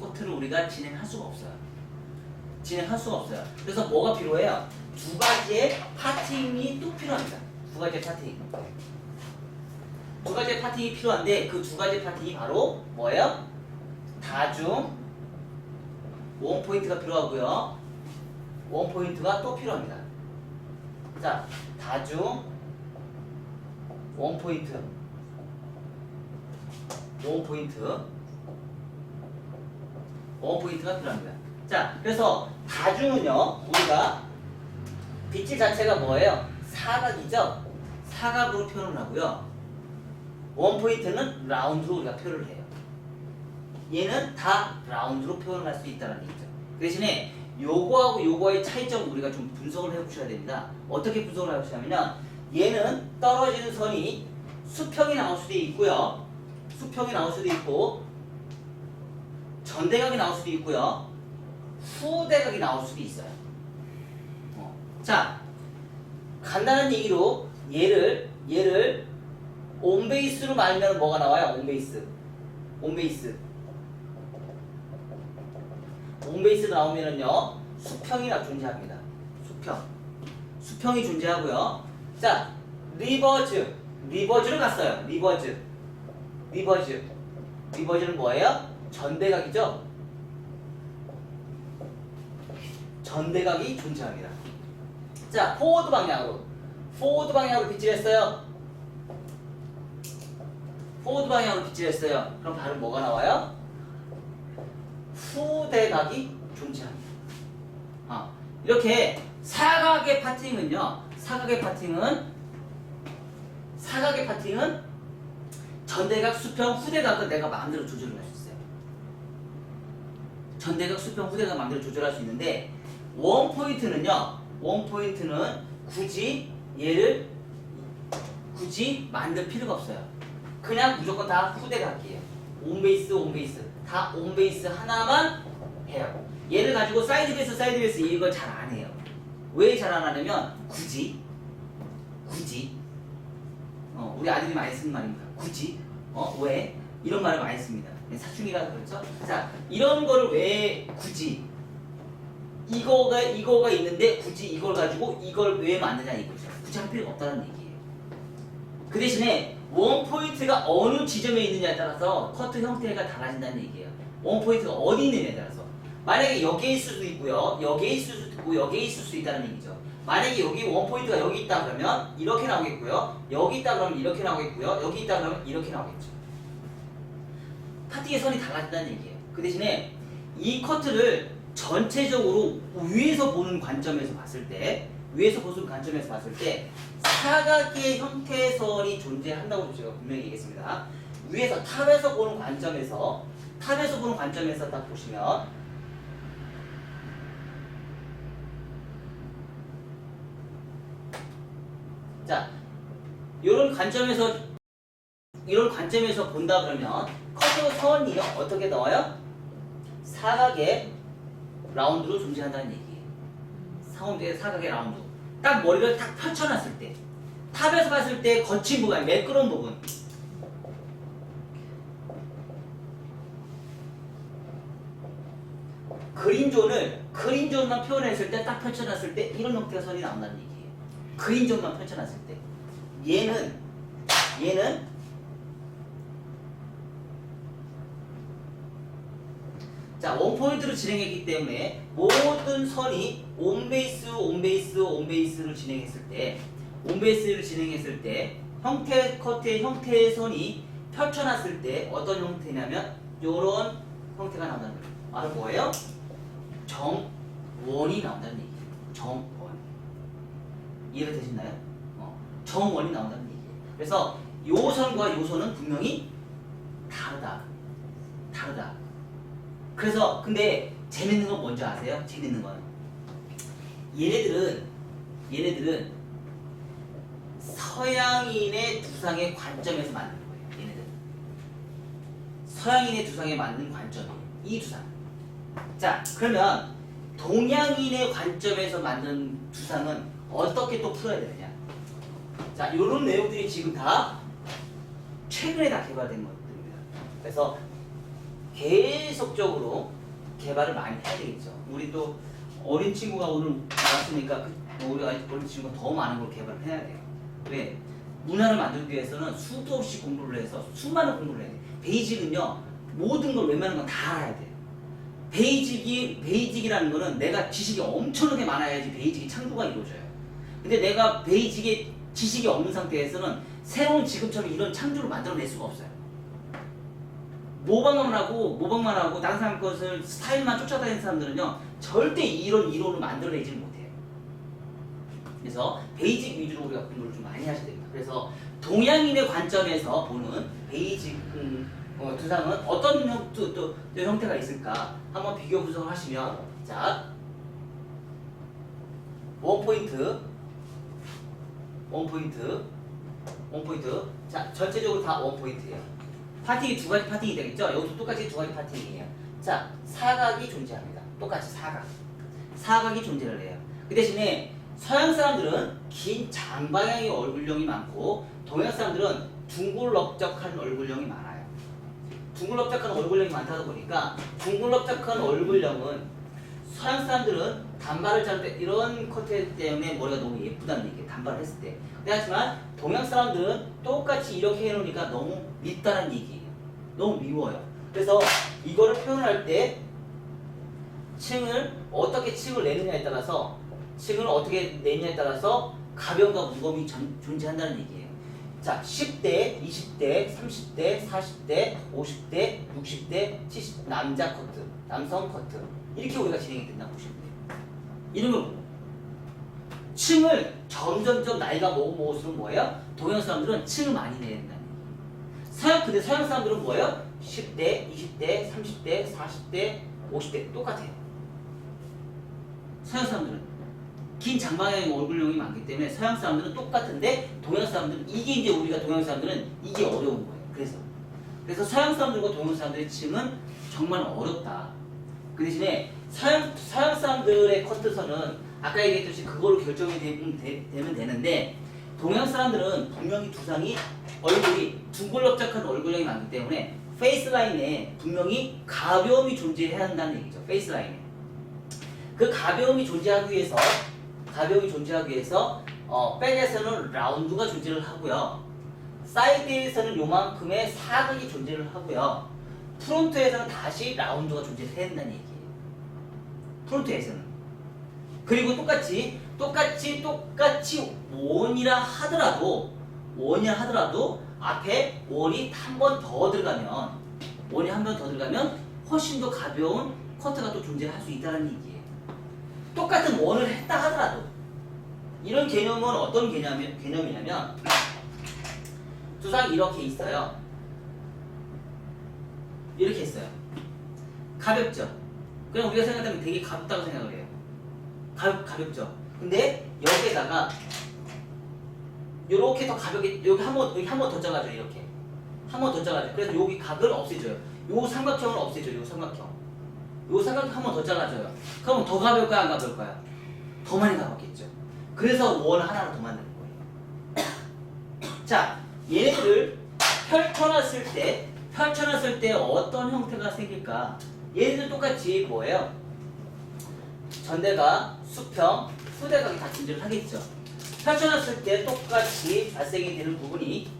커트를 우리가 진행할 수가 없어요. 그래서 뭐가 필요해요? 2가지의 파팅이 또 필요합니다. 2가지의 파팅. 2가지의 파팅이 필요한데 그 2가지 파팅이 바로 뭐예요? 다중 원포인트가 필요하고요. 원포인트가 또 필요합니다. 자, 다중 원포인트가 필요합니다. 자, 그래서 다중은요, 우리가 빗질 자체가 뭐예요? 사각이죠? 사각으로 표현을 하고요. 원포인트는 라운드로 우리가 표현을 해요. 얘는 다 라운드로 표현을 할 수 있다는 얘기죠. 그 대신에 요거하고 요거의 차이점 우리가 좀 분석을 해보셔야 됩니다. 어떻게 분석을 해보시냐면 얘는 떨어지는 선이 수평이 나올 수도 있고요. 수평이 나올 수도 있고 전대각이 나올 수도 있고요. 후대각이 나올 수도 있어요. 자, 간단한 얘기로 얘를 온베이스로 말면 뭐가 나와요? 온베이스로 나오면은요 수평이 존재합니다. 수평이 존재하고요. 자, 리버즈로 갔어요. 리버즈는 뭐예요? 전대각이죠. 전대각이 존재합니다. 자, 포워드 방향으로 빗질했어요. 그럼 바로 뭐가 나와요? 후대각이 존재합니다. 이렇게 사각의 파팅은 전대각, 수평, 후대각은 내가 마음대로 조절을 할 수 있어요. 전대각, 수평, 후대각 마음대로 조절할 수 있는데 원포인트는 굳이 만들 필요가 없어요. 그냥 무조건 다 후대각이에요. 온베이스 다 온베이스 하나만 해요. 얘를 가지고 사이드 베이스 이걸 잘 안 해요. 왜 잘 안 하냐면 굳이 우리 아들이 많이 쓰는 말입니다. 굳이 왜 이런 말을 많이 씁니다. 사춘기라서 그렇죠. 자, 이런 거를 왜 굳이 이거가 있는데 굳이 이걸 가지고 이걸 왜 만드냐 이거죠. 굳이 할 필요가 없다는 얘기예요. 그 대신에 원포인트가 어느 지점에 있느냐에 따라서 커트 형태가 달라진다는 얘기예요. 원포인트가 어디 있느냐에 따라서. 만약에 여기에 있을 수도 있고요. 여기에 있을 수도 있고 여기에 있을 수 있다는 얘기죠. 만약에 여기 원포인트가 여기 있다 그러면 이렇게 나오겠고요. 여기 있다 그러면 이렇게 나오겠고요. 여기 있다 그러면 이렇게 나오겠죠. 파팅의 선이 달라진다는 얘기예요. 그 대신에 이 커트를 전체적으로 위에서 보는 관점에서 봤을 때 사각의 형태선이 존재한다고 제가 분명히 얘기했습니다. 위에서 탑에서 보는 관점에서 딱 보시면 자, 이런 관점에서 본다 그러면 커트 선이 어떻게 나와요? 사각의 라운드로 존재한다는 얘기예요. 사각의 라운드. 딱 머리를 딱 펼쳐놨을 때, 탑에서 봤을 때 거친 부분, 매끄러운 부분. 그린존만 표현했을 때, 딱 펼쳐놨을 때 이런 형태의 선이 나온다는 얘기예요. 그린존만 펼쳐놨을 때. 얘는 얘는 자, 원포인트로 진행했기 때문에 모든 선이 온베이스를 진행했을 때 형태의 선이 펼쳐놨을 때 어떤 형태냐면 요런 형태가 나온다는 거예요. 바로 뭐예요? 정원이 나온다는 얘기예요. 정원. 이해가 되시나요? 정원이 나온다는 얘기예요. 그래서 요 선과 요 선은 분명히 다르다. 그래서 근데 재밌는 건 뭔지 아세요? 재밌는 건 얘네들은 서양인의 두상의 관점에서 만든 거예요. 얘네들 서양인의 두상에 맞는 관점이에요. 이 두상. 자, 그러면 동양인의 관점에서 만든 두상은 어떻게 또 풀어야 되느냐? 자, 이런 내용들이 지금 다 최근에 다 개발된 것들입니다. 그래서 계속적으로 개발을 많이 해야 되겠죠. 우리 또 어린 친구가 오늘 나왔으니까 우리 어린 친구가 더 많은 걸 개발을 해야 돼요. 왜? 문화를 만들기 위해서는 수도 없이 공부를 해서 수많은 공부를 해야 돼요. 베이직은요, 모든 걸 웬만한 건 다 알아야 돼요. 베이직이라는 거는 내가 지식이 엄청나게 많아야지 베이직이 창조가 이루어져요. 근데 내가 베이직에 지식이 없는 상태에서는 새로운 지금처럼 이런 창조를 만들어낼 수가 없어요. 모방만 하고 다른 사람 것을 스타일만 쫓아다니는 사람들은요 절대 이런 이론을 만들어내지를 못해요. 그래서 베이직 위주로 우리가 공부를 좀 많이 하셔야 됩니다. 그래서 동양인의 관점에서 보는 베이직 두상은 어떤 형태가 있을까 한번 비교 분석을 하시면, 자, 원포인트 자, 전체적으로 다 원포인트예요. 파팅이 두 가지 파팅이 되겠죠? 여기도 똑같이 두 가지 파팅이에요. 자, 사각이 존재합니다. 똑같이 사각이 존재를 해요. 그 대신에 서양 사람들은 긴 장방향의 얼굴형이 많고 동양 사람들은 둥글럽적한 얼굴형이 많아요. 둥글럽적한 얼굴형이 많다 보니까 둥글럽적한 얼굴형은 서양 사람들은 단발을 자를 때 이런 컷 때문에 머리가 너무 예쁘다는 얘기예요. 단발을 했을 때. 하지만 동양 사람들은 똑같이 이렇게 해놓으니까 너무 밉다는 얘기예요. 너무 미워요. 그래서 이거를 표현할 때 층을 어떻게 층을 내느냐에 따라서 가벼움과 무거움이 존재한다는 얘기예요. 자, 10대, 20대, 30대, 40대, 50대, 60대, 70대 남자 커트, 남성 커트 이렇게 우리가 진행이 된다고 보시면 돼요. 이런 걸 보고 층을 점점점 나이가 먹을수록 뭐예요? 동양 사람들은 층을 많이 내야 된다는 얘기예요. 근데 서양 사람들은 뭐예요? 10대, 20대, 30대, 40대, 50대 똑같아요. 서양 사람들은 긴 장방향의 얼굴형이 많기 때문에 서양 사람들은 똑같은데 동양 사람들은 이제 우리가 동양 사람들은 이게 어려운 거예요. 그래서 서양 사람들과 동양 사람들의 층은 정말 어렵다. 그 대신에 서양 사람들의 커트선은 아까 얘기했듯이 그걸로 결정이 되면 되는데 동양 사람들은 분명히 두상이 얼굴이 둥글럽적한 얼굴형이 많기 때문에 페이스 라인에 분명히 가벼움이 존재해야 한다는 얘기죠. 페이스 라인에. 그 가벼움이 존재하기 위해서 백에서는 라운드가 존재를 하고요. 사이드에서는 요만큼의 사각이 존재를 하고요. 프론트에서는 다시 라운드가 존재를 해야 된다는 얘기예요. 프론트에서는. 그리고 똑같이 원이라 하더라도 앞에 원이 한 번 더 들어가면 훨씬 더 가벼운 커트가 또 존재할 수 있다는 얘기예요. 똑같은 원을 했다 하더라도 이런 개념은 어떤 개념이냐면 두상이 이렇게 있어요. 이렇게 있어요. 가볍죠? 그냥 우리가 생각하면 되게 가볍다고 생각을 해요. 가볍죠? 근데 여기에다가 요렇게 더 가볍게 여기 한 번 더 짜가지고 이렇게 한 번 더 짜가지고 그래서 여기 각을 없애줘요. 요 삼각형을 없애줘요. 요 삼각형 한 번 더 짜가줘요. 그럼 더 가벼울까요? 안 가벼울까요? 더 많이 가볍겠죠. 그래서 원 하나를 더 만드는 거예요. 자, 얘네들을 펼쳐놨을 때 어떤 형태가 생길까? 얘네들 똑같이 뭐예요? 전대각, 수평, 후대각이 다 존재를 하겠죠. 펼쳐놨을 때 똑같이 발생이 되는 부분이,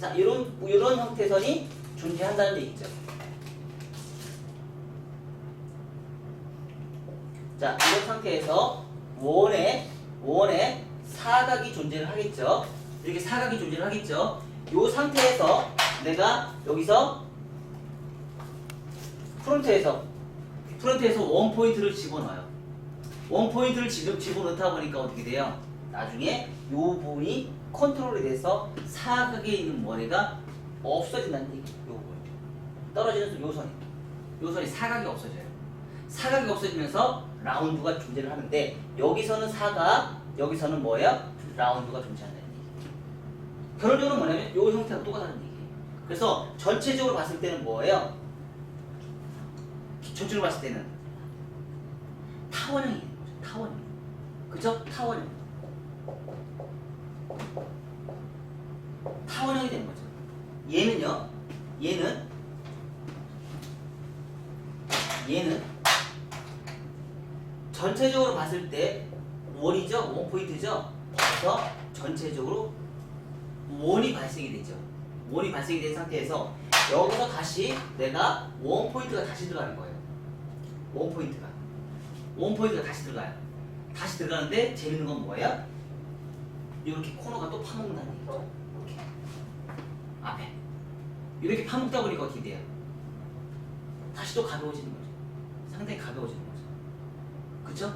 자, 이런 형태의 선이 존재한다는 얘기죠. 자, 이런 상태에서 원의 사각이 존재를 하겠죠. 이렇게 사각이 존재를 하겠죠. 이 상태에서 내가 여기서 프론트에서 원 포인트를 집어넣어요. 원 포인트를 집어넣다 보니까 어떻게 돼요? 나중에 이 부분이 컨트롤이 돼서 사각에 있는 머리가 없어진다는 얘기예요. 요 부분. 떨어지는 요 선이 사각이 없어져요. 사각이 없어지면서 라운드가 존재를 하는데 여기서는 사각, 여기서는 뭐예요? 라운드가 존재한다는 얘기예요. 결론적으로 뭐냐면 요 형태가 똑같다는 얘기예요. 그래서 전체적으로 봤을 때는 뭐예요? 전체적으로 봤을 때는 타원형이 있는 거죠. 타원형. 그죠? 타원형. 타원형이 되는 거죠. 얘는 전체적으로 봤을 때 원이죠? 원 포인트죠? 그래서 전체적으로 원이 발생이 되죠. 원이 발생이 된 상태에서 여기서 다시 내가 원 포인트가 다시 들어가는 거예요. 원 포인트가 다시 들어가요. 다시 들어가는데 재밌는 건 뭐예요? 이렇게 코너가 또 파먹는다는 얘기죠. 이렇게 앞에 이렇게 파먹다 보니까 어떻게 돼요? 다시 또 가벼워지는 거죠. 상당히 가벼워지는 거죠. 그쵸?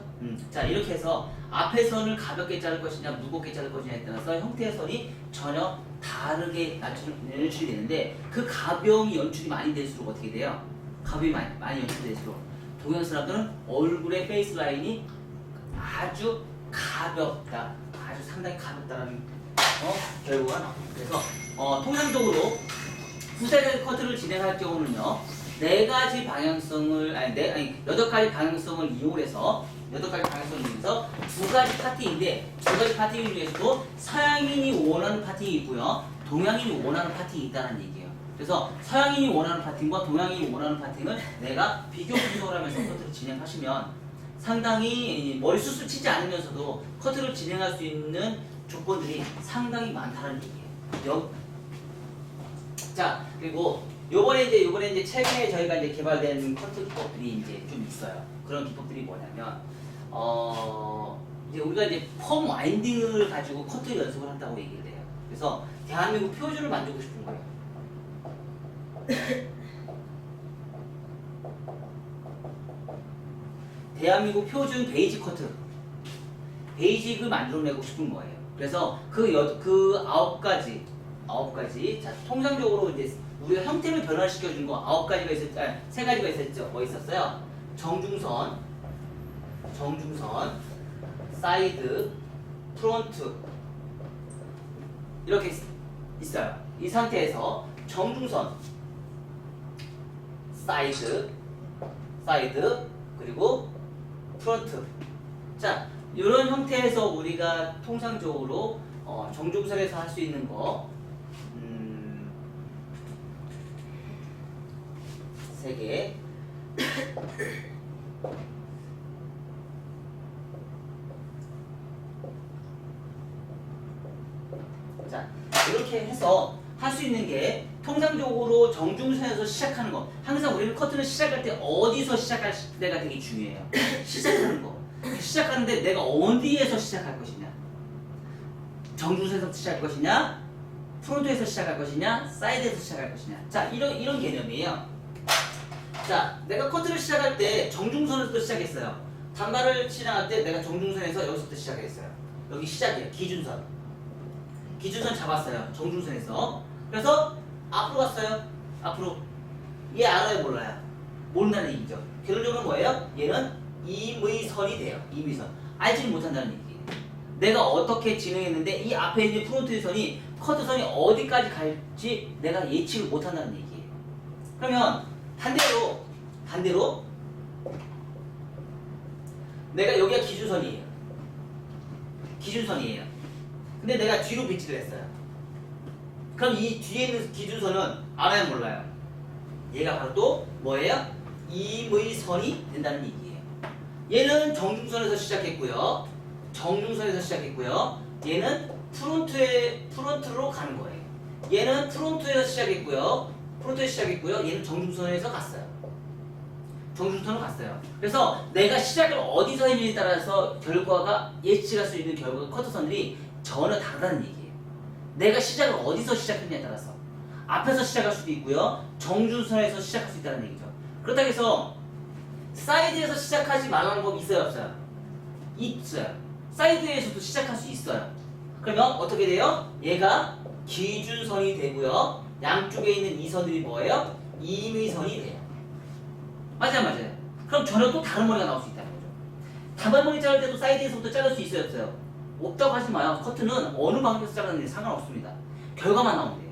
자, 이렇게 해서 앞에 선을 가볍게 자를 것이냐 무겁게 자를 것이냐에 따라서 형태의 선이 전혀 다르게 연출이 되는데 그 가벼움이 연출이 많이 될수록 어떻게 돼요? 가벼움이 많이 연출될수록 동양 사람들은 얼굴의 페이스 라인이 아주 가볍다, 아주 상당히 가볍다라는 결과가 나옵니다. 그래서 통상적으로 후세대 커트를 진행할 경우는요, 8가지 방향성을 8가지 방향성을 이용해서 2가지 파팅인데 2가지 파팅 중에서도 서양인이 원하는 파팅이 있고요, 동양인이 원하는 파팅이 있다는 얘기예요. 그래서 서양인이 원하는 파팅과 동양인이 원하는 파팅을 내가 비교 분석을 하면서 커트를 진행하시면 상당히 머리 숱을 치지 않으면서도 커트를 진행할 수 있는 조건들이 상당히 많다는 얘기예요. 자, 그리고 요번에 이제 최근에 저희가 이제 개발된 커트 기법들이 이제 좀 있어요. 그런 기법들이 뭐냐면 이제 우리가 이제 펌 와인딩을 가지고 커트 연습을 한다고 얘기를 해요. 그래서 대한민국 표준을 만들고 싶은 거예요. 대한민국 표준 베이직 커트, 베이직을 만들어내고 싶은 거예요. 그래서 그 9가지, 자, 통상적으로 이제 우리가 형태를 변화시켜준 거 9가지가 있었죠. 3가지가 있었죠. 뭐 있었어요? 정중선, 사이드, 프론트 이렇게 있어요. 이 상태에서 정중선, 사이드 그리고 프론트. 자, 이런 형태에서 우리가 통상적으로 정중선에서 할 수 있는 거 3개. 자, 이렇게 해서 할 수 있는 게 통상적으로 정중선에서 시작하는 거. 항상 우리는 커트를 시작할 때 어디서 시작할 때가 되게 중요해요. 시작하는 거. 시작하는데 내가 어디에서 시작할 것이냐. 정중선에서 시작할 것이냐, 프론트에서 시작할 것이냐, 사이드에서 시작할 것이냐. 자, 이런 개념이에요. 자, 내가 커트를 시작할 때 정중선에서 시작했어요. 단발을 진행할 때 내가 정중선에서 여기서부터 시작했어요. 여기 시작이에요. 기준선 잡았어요. 정중선에서. 그래서 앞으로 갔어요. 앞으로. 얘 알아요, 몰라요? 모른다는 얘기죠. 결론적으로 뭐예요? 얘는 임의선이 돼요. 임의선. 알지는 못한다는 얘기예요. 내가 어떻게 진행했는데 이 앞에 있는 프론트 선이 커트선이 어디까지 갈지 내가 예측을 못한다는 얘기예요. 그러면 반대로 내가 여기가 기준선이에요. 근데 내가 뒤로 배치를 했어요. 그럼 이 뒤에 있는 기준선은 알아요, 몰라요? 얘가 바로 또 뭐예요? 임의선이 된다는 얘기예요. 얘는 정중선에서 시작했고요. 얘는 프론트로 가는 거예요. 얘는 프론트에서 시작했고요. 얘는 정중선에서 갔어요. 정중선으로 갔어요. 그래서 내가 시작을 어디서 했느냐에 따라서 결과가 예측할 수 있는 결과가 커트선들이 전혀 다르다는 얘기예요. 내가 시작을 어디서 시작했느냐에 따라서 앞에서 시작할 수도 있고요. 정중선에서 시작할 수 있다는 얘기죠. 그렇다고 해서 사이드에서 시작하지 말라는 법이 있어요, 없어요? 있어요. 사이드에서도 시작할 수 있어요. 그러면 어떻게 돼요? 얘가 기준선이 되고요. 양쪽에 있는 이 선들이 뭐예요? 임의선이 돼요. 맞아요. 그럼 전혀 또 다른 머리가 나올 수 있다는 거죠. 단발머리 자를 때도 사이드에서부터 자를 수 있어요, 없어요? 없다고 하지 마요. 커트는 어느 방향에서 자르는지 상관없습니다. 결과만 나오면 돼요.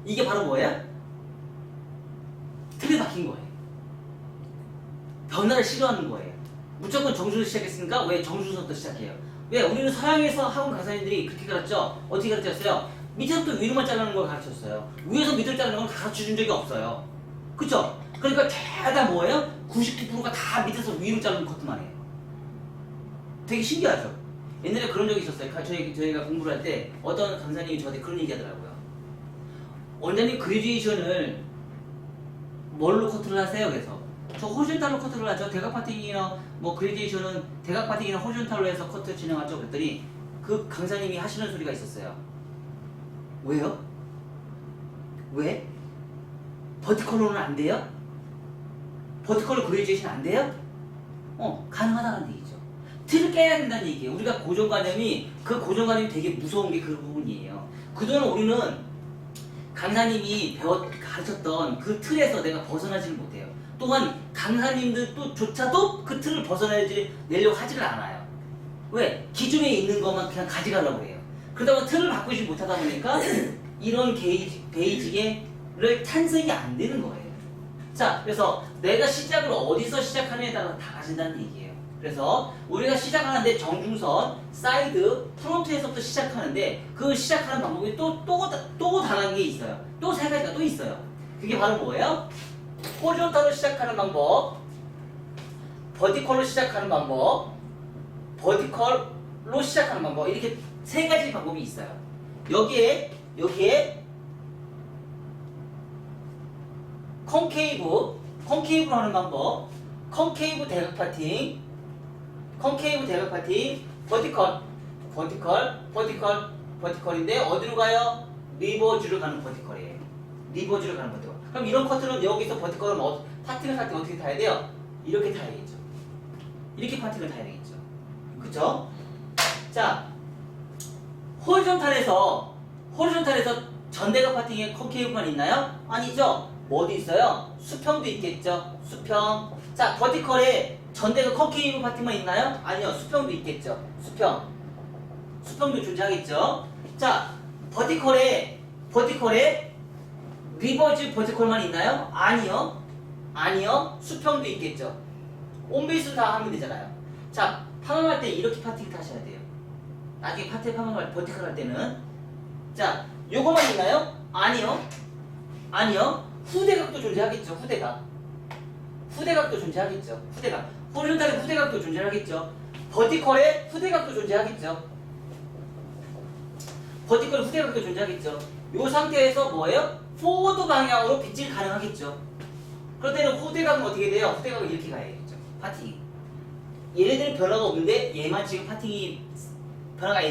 이게 바로 뭐예요? 틀에 박힌 거예요. 변화를 싫어하는 거예요. 무조건 정준에서 시작했으니까 왜 정준서부터 시작해요? 왜? 우리는 서양에서 학원 강사님들이 그렇게 가르쳤죠? 어떻게 가르쳤어요? 밑에서부터 위로만 자르는 걸 가르쳤어요. 위에서 밑을 자르는 걸 가르쳐준 적이 없어요. 그쵸? 그러니까 다 뭐예요? 99%가 다 밑에서 위로 자르는 커트만 해요. 되게 신기하죠? 옛날에 그런 적이 있었어요. 저희가 공부를 할 때 어떤 강사님이 저한테 그런 얘기 하더라고요. 원장님 그레듀에이션을 뭘로 커트를 하세요? 그래서 저 호리존탈로 커트를 하죠. 대각 파팅이나 뭐 그레듀에이션은 대각 파팅이나 호리존탈로 해서 커트 진행하죠. 그랬더니 그 강사님이 하시는 소리가 있었어요. 왜요? 왜? 버티컬로는 안 돼요? 버티컬로 그레듀에이션 안 돼요? 가능하다는 얘기죠. 틀을 깨야 된다는 얘기예요. 우리가 고정관념이 그 고정관념이 되게 무서운 게 그 부분이에요. 그동안 우리는 강사님이 가르쳤던 그 틀에서 내가 벗어나지를 못해요. 또한 강사님들조차도 그 틀을 벗어내려고 하지를 않아요. 왜? 기존에 있는 것만 그냥 가져가려고 해요. 그러다 보면 틀을 바꾸지 못하다 보니까 이런 베이직을 탄생이 안 되는 거예요. 자, 그래서 내가 시작을 어디서 시작하느냐에 따라 다 가진다는 얘기예요. 그래서 우리가 시작하는데 정중선, 사이드, 프론트에서부터 시작하는데 그 시작하는 방법이 또 다른 게 있어요. 또 세 가지가 또 있어요. 그게 바로 뭐예요? 호리존탈로 시작하는 방법, 버티컬로 시작하는 방법, 버티컬로 시작하는 방법, 이렇게 세 가지 방법이 있어요. 여기에 콘케이브로 하는 방법, 콘케이브 대각 파팅, 버티컬인데 어디로 가요? 리버즈로 가는 버티컬이에요. 그럼 이런 커트는 여기서 버티컬은 파팅을 할 때 어떻게 타야 돼요? 이렇게 타야 되겠죠. 이렇게 파팅을 타야 되겠죠. 그쵸? 자, 호리존탈에서 전대각 파팅에 콘케이브만 있나요? 아니죠. 뭐도 있어요? 수평도 있겠죠. 수평. 자, 버티컬에 전대각 콘케이브 파팅만 있나요? 아니요. 수평도 있겠죠. 수평도 존재하겠죠. 자, 버티컬에 리버즈 버티컬만 있나요? 아니요. 수평도 있겠죠. 온베이스 다 하면 되잖아요. 자, 파마할 때 이렇게 파팅 타셔야 돼요. 나중에 파마할 버티컬 할 때는. 자, 요거만 있나요? 아니요. 후대각도 존재하겠죠. 후대각도 존재하겠죠. 호리존탈에 후대각도 존재하겠죠. 버티컬에 후대각도 존재하겠죠. 요 상태에서 뭐예요? 포워드 방향으로 빗질 가능하겠죠. 그럴 때는 후대각은 어떻게 돼요? 후대각은 이렇게 가야겠죠. 파팅이. 얘네들은 변화가 없는데 얘만 지금 파팅이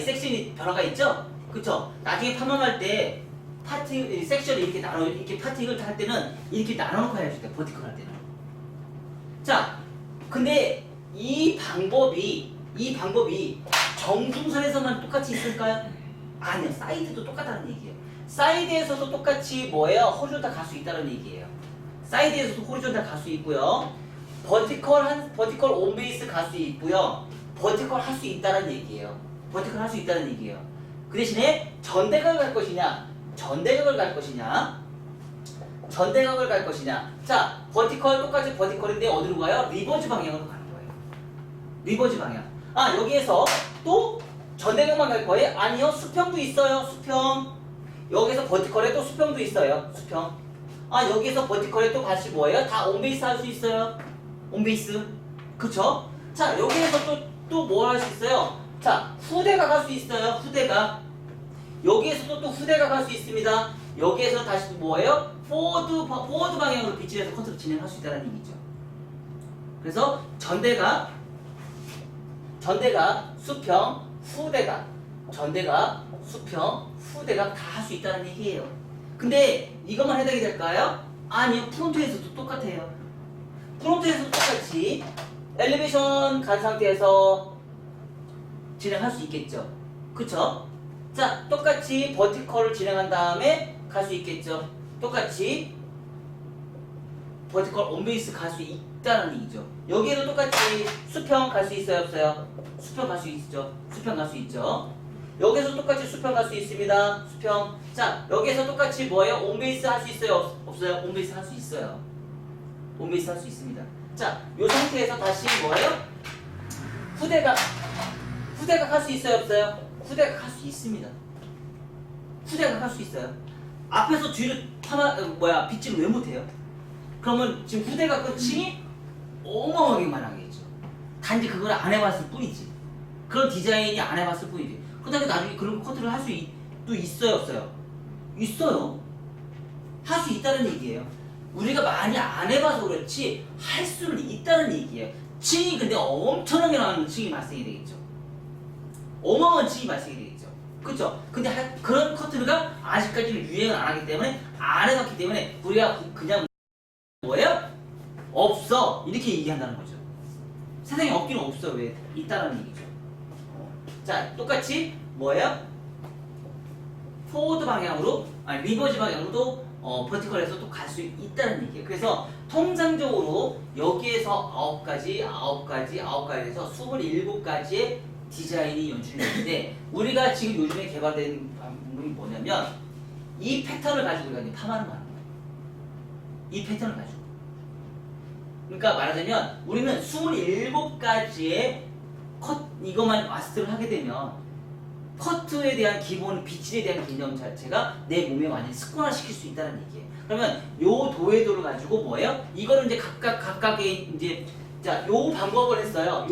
섹션이 변화가 있죠? 그쵸? 나중에 파마할 때 섹션을 이렇게 파팅을 할 때는 이렇게 나눠놓고 해야죠. 버티컬 할 때는. 자, 근데 이 방법이 정중선에서만 똑같이 있을까요? 아니요. 사이드도 똑같다는 얘기예요. 사이드에서도 똑같이 호리존탈 갈 수 있다는 얘기예요. 사이드에서도 호리존탈 갈 수 있고요. 버티컬 온베이스 갈 수 있고요. 버티컬 할 수 있다는 얘기예요. 그 대신에 전대각을 갈 것이냐? 자, 버티컬 똑같이 버티컬인데 어디로 가요? 리버즈 방향으로 가는 거예요. 여기에서 또 전대각만 갈 거예요? 아니요. 수평도 있어요. 여기서 버티컬에 또 수평도 있어요. 여기서 버티컬에 또 같이 다 온베이스 할 수 있어요. 그쵸? 자, 여기에서 또 뭐 할 수 있어요? 자, 후대각 할 수 있어요. 여기에서도 또 후대가 갈 수 있습니다. 여기에서 다시 뭐예요? 포워드 방향으로 빛을 해서 커트를 진행할 수 있다는 얘기죠. 그래서 전대가 수평, 후대가 수평, 후대가 다 할 수 있다는 얘기예요. 근데 이것만 해당이 될까요? 아니요. 프론트에서도 똑같아요. 프론트에서도 똑같이 엘리베이션 간 상태에서 진행할 수 있겠죠. 그쵸? 자, 똑같이 버티컬을 진행한 다음에 갈 수 있겠죠. 똑같이 버티컬 온베이스 갈 수 있다는 얘기죠. 여기에도 똑같이 수평 갈 수 있어요, 없어요? 수평 갈 수 있죠. 수평 갈 수 있죠. 여기서 똑같이 수평 갈 수 있습니다. 수평. 자, 여기에서 똑같이 뭐예요? 온베이스 할 수 있어요, 없어요? 온베이스 할 수 있어요. 온베이스 할 수 있습니다. 자, 이 상태에서 다시 뭐예요? 후대가 갈 수 있어요, 없어요? 후대가 갈 수 있습니다. 후대가 갈 수 있어요. 앞에서 뒤로 빗질을 왜 못해요? 그러면 지금 후대가 끝이 어마어마하게 많아겠죠. 단지 그걸 안 해봤을 뿐이지. 그런 디자인이 안 해봤을 뿐이지. 그다음에 나중에 그런 커트를 할 수 또 있어요, 없어요? 있어요. 할 수 있다는 얘기예요. 우리가 많이 안 해봐서 그렇지 할 수는 있다는 얘기예요. 층이 근데 엄청나게 나오는 층이 발생이 되겠죠. 어마어마한 층이 발생이 되겠죠. 그쵸? 근데 그런 커트가 아직까지는 유행을 안 하기 때문에 안 해봤기 때문에 우리가 그냥 뭐예요? 없어 이렇게 얘기한다는 거죠. 세상에 없기는 없어. 왜? 있다는 얘기죠. 자, 똑같이 뭐예요? 포워드 방향으로 리버지 방향으로도 버티컬에서 또 갈 수 있다는 얘기예요. 그래서 통상적으로 여기에서 9가지에서 27가지의 디자인이 연출이 되는데 우리가 지금 요즘에 개발된 방법이 뭐냐면 이 패턴을 가지고 우리가 이제 파마를 하는 거예요. 이 패턴을 가지고. 그러니까 말하자면 우리는 27가지의 이것만 마스터를 하게 되면 커트에 대한 기본 빗질에 대한 개념 자체가 내 몸에 완전히 습관화시킬 수 있다는 얘기예요. 그러면 요 도해도를 가지고 뭐예요? 이거는 이제 각각의 이제 자, 요 방법을 했어요.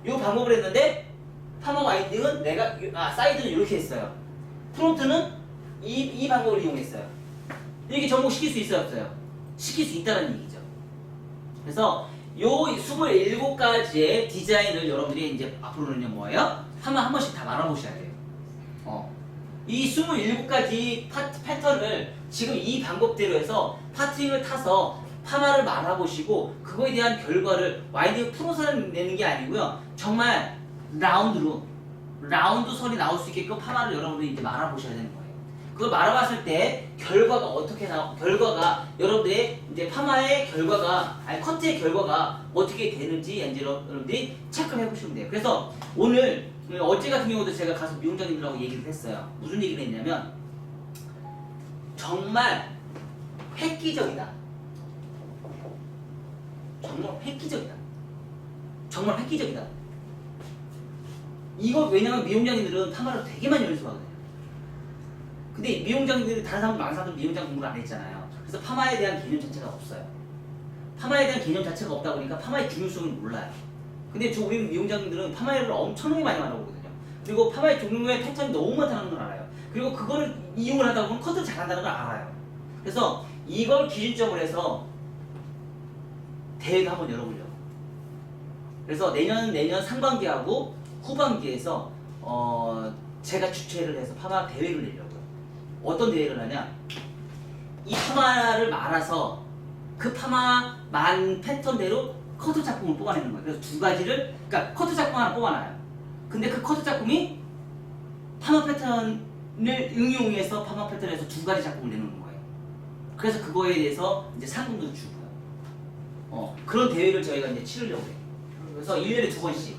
요 방법을 했는데 파마 와인딩은 사이드는 이렇게 했어요. 프론트는 이 방법을 이용했어요. 이렇게 접목시킬 수 있어요, 없어요? 시킬 수 있다는 얘기죠. 그래서 요 27가지의 디자인을 여러분들이 이제 앞으로는요 뭐예요? 한 번씩 다 말아보셔야 돼요. 이 27가지 패턴을 지금 이 방법대로 해서 파트링을 타서 파마를 말아보시고 그거에 대한 결과를 와인딩 풀어서 내는 게 아니고요. 정말 라운드 선이 나올 수 있게끔 파마를 여러분들이 이제 말아보셔야 되는 거예요. 그걸 말아봤을 때 결과가 여러분들의 이제 파마의 결과가 커트의 결과가 어떻게 되는지 이제 여러분들이 체크를 해보시면 돼요. 그래서 오늘 어제 같은 경우도 제가 가서 미용장님들하고 얘기를 했어요. 무슨 얘기를 했냐면 정말 획기적이다. 정말 획기적이다. 이거 왜냐면 미용장님들은 파마를 되게 많이 연습하거든요. 근데 미용장님들이 다른 사람들 미용장 공부를 안 했잖아요. 그래서 파마에 대한 개념 자체가 없어요. 파마에 대한 개념 자체가 없다 보니까 파마의 중요성을 몰라요. 근데 우리 미용장님들은 파마를 엄청나게 많이 알아보거든요. 그리고 파마의 종류의 패턴이 너무 많다는 걸 알아요. 그리고 그거를 이용을 하다 보면 커트를 잘한다는 걸 알아요. 그래서 이걸 기준점으로 해서 대회도 한번 열어보려고. 그래서 내년 상반기하고 후반기에서 제가 주최를 해서 파마 대회를 내려고요. 어떤 대회를 하냐? 이 파마를 말아서 그 파마 만 패턴대로 커트 작품을 뽑아내는 거예요. 그래서 두 가지를, 그러니까 커트 작품 하나 뽑아놔요. 근데 그 커트 작품이 파마 패턴을 응용해서 파마 패턴에서 두 가지 작품을 내놓는 거예요. 그래서 그거에 대해서 이제 상금도 주고요. 그런 대회를 저희가 이제 치르려고 해요. 그래서 1년에 2번씩.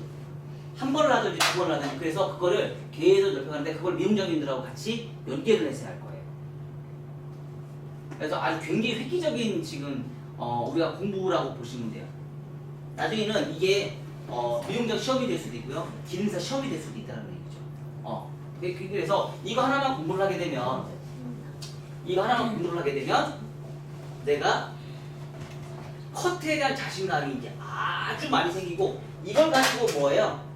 한 번을 하든지 2번을 하든지 그래서 그거를 계속 넓혀가는데 그걸 미용장님들하고 같이 연계를 해서 할 거예요. 그래서 아주 굉장히 획기적인 지금 우리가 공부라고 보시면 돼요. 나중에는 이게 미용장 시험이 될 수도 있고요. 기능사 시험이 될 수도 있다는 얘기죠. 그래서 이거 하나만 공부를 하게 되면 내가 커트에 대한 자신감이 이제 아주 많이 생기고 이걸 가지고 뭐예요?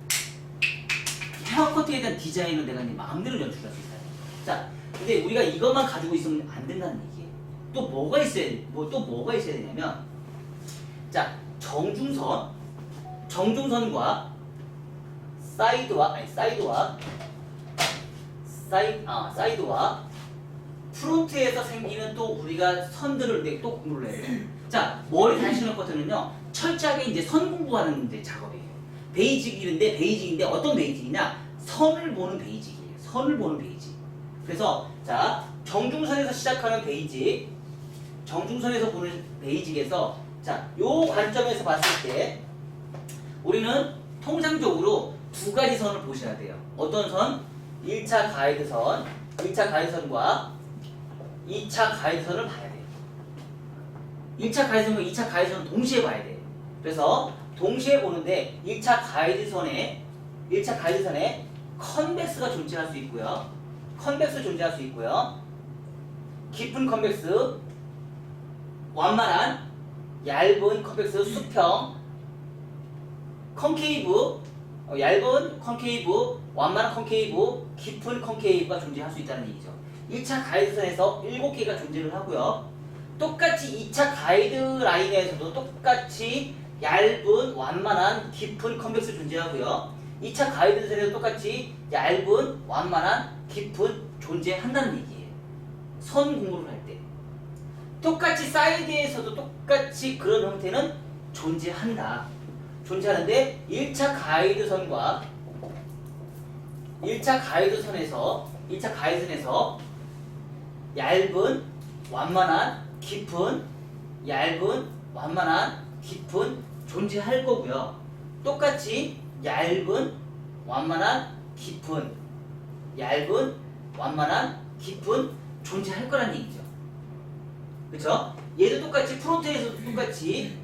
헤어커트에 대한 디자인을 내가 이제 마음대로 연출할 수 있어요. 자, 근데 우리가 이것만 가지고 있으면 안 된다는 얘기예요. 또 뭐가 있어야 또 뭐가 있어야 되냐면, 자, 정중선과 사이드와 프론트에서 생기는 또 우리가 선들을 또 공부를 해야 돼요. 자, 머리 단신할 것들은요, 철저하게 이제 선 공부하는 이제 작업이에요. 베이직인데 어떤 베이직이냐? 선을 보는 베이직이에요. 선을 보는 베이직. 그래서 자, 정중선에서 시작하는 베이직, 정중선에서 보는 베이직에서 자, 요 관점에서 봤을 때 우리는 통상적으로 두 가지 선을 보셔야 돼요. 어떤 선? 1차 가이드선과 2차 가이드선을 봐야 돼요. 1차 가이드선과 2차 가이드선을 동시에 봐야 돼요. 그래서 동시에 보는데 1차 가이드선에 컨벡스가 존재할 수 있고요. 깊은 컨벡스, 완만한 얇은 컨벡스, 수평, 얇은 컨케이브, 완만한 컨케이브, 깊은 컨케이브가 존재할 수 있다는 얘기죠. 1차 가이드선에서 7개가 존재를 하고요. 똑같이 2차 가이드라인에서도 똑같이 얇은, 완만한, 깊은 컨벡스 존재하고요. 2차 가이드선에서 똑같이 얇은, 완만한, 깊은 존재한다는 얘기예요. 선 공부를 할 때. 똑같이 사이드에서도 똑같이 그런 형태는 존재하는데 1차 가이드선에서 얇은, 완만한, 깊은 존재할 거고요. 똑같이 얇은, 완만한, 깊은 존재할 거란 얘기죠. 그쵸? 얘도 똑같이 프론트에서도 똑같이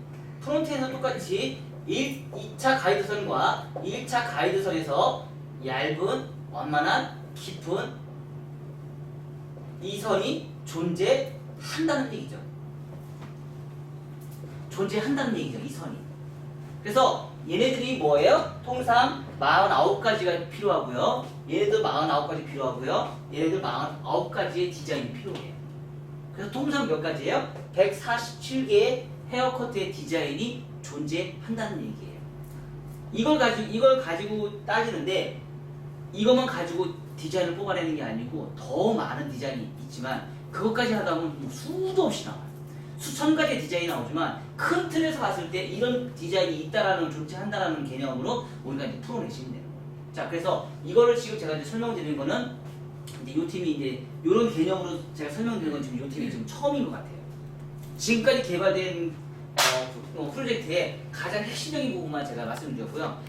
2차 가이드선과 1차 가이드선에서 얇은, 완만한, 깊은 이 선이 존재한다는 얘기죠. 이 선이. 그래서 얘네들이 뭐예요? 통상 49가지가 필요하고요. 얘네들 49가지의 디자인이 필요해요. 그래서 통상 몇 가지예요? 147개의 헤어커트의 디자인이 존재한다는 얘기예요. 이걸 가지고 따지는데 이것만 가지고 디자인을 뽑아내는 게 아니고 더 많은 디자인이 있지만 그것까지 하다 보면 수도 없이 나와요. 수천 가지의 디자인이 나오지만 큰 틀에서 봤을 때 이런 디자인이 있다라는 존재한다라는 개념으로 우리가 이제 풀어내시면 되는 거예요. 자, 그래서 이거를 지금 제가 이제 설명드리는 거는 이제 요 팀이 이제 이런 개념으로 제가 설명드리는 건 지금 요 팀이 지금 처음인 것 같아요. 지금까지 개발된 프로젝트의 가장 핵심적인 부분만 제가 말씀드렸고요.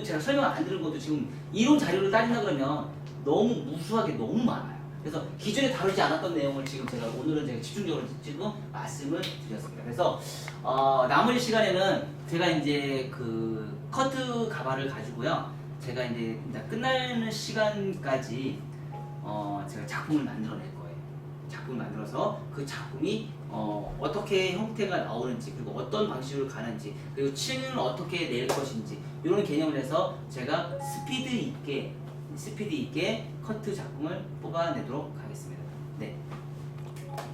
제가 설명 안 드린 것도 지금 이론 자료를 따진다 그러면 너무 무수하게 너무 많아요. 그래서 기존에 다루지 않았던 내용을 오늘은 제가 집중적으로 지금 말씀을 드렸습니다. 그래서 나머지 시간에는 제가 이제 그 커트 가발을 가지고요. 제가 이제 끝나는 시간까지 제가 작품을 만들어낼 거예요. 작품을 만들어서 그 작품이 어떻게 형태가 나오는지, 그리고 어떤 방식으로 가는지, 그리고 층을 어떻게 낼 것인지 이런 개념을 해서 제가 스피드 있게 커트 작품을 뽑아내도록 하겠습니다. 네.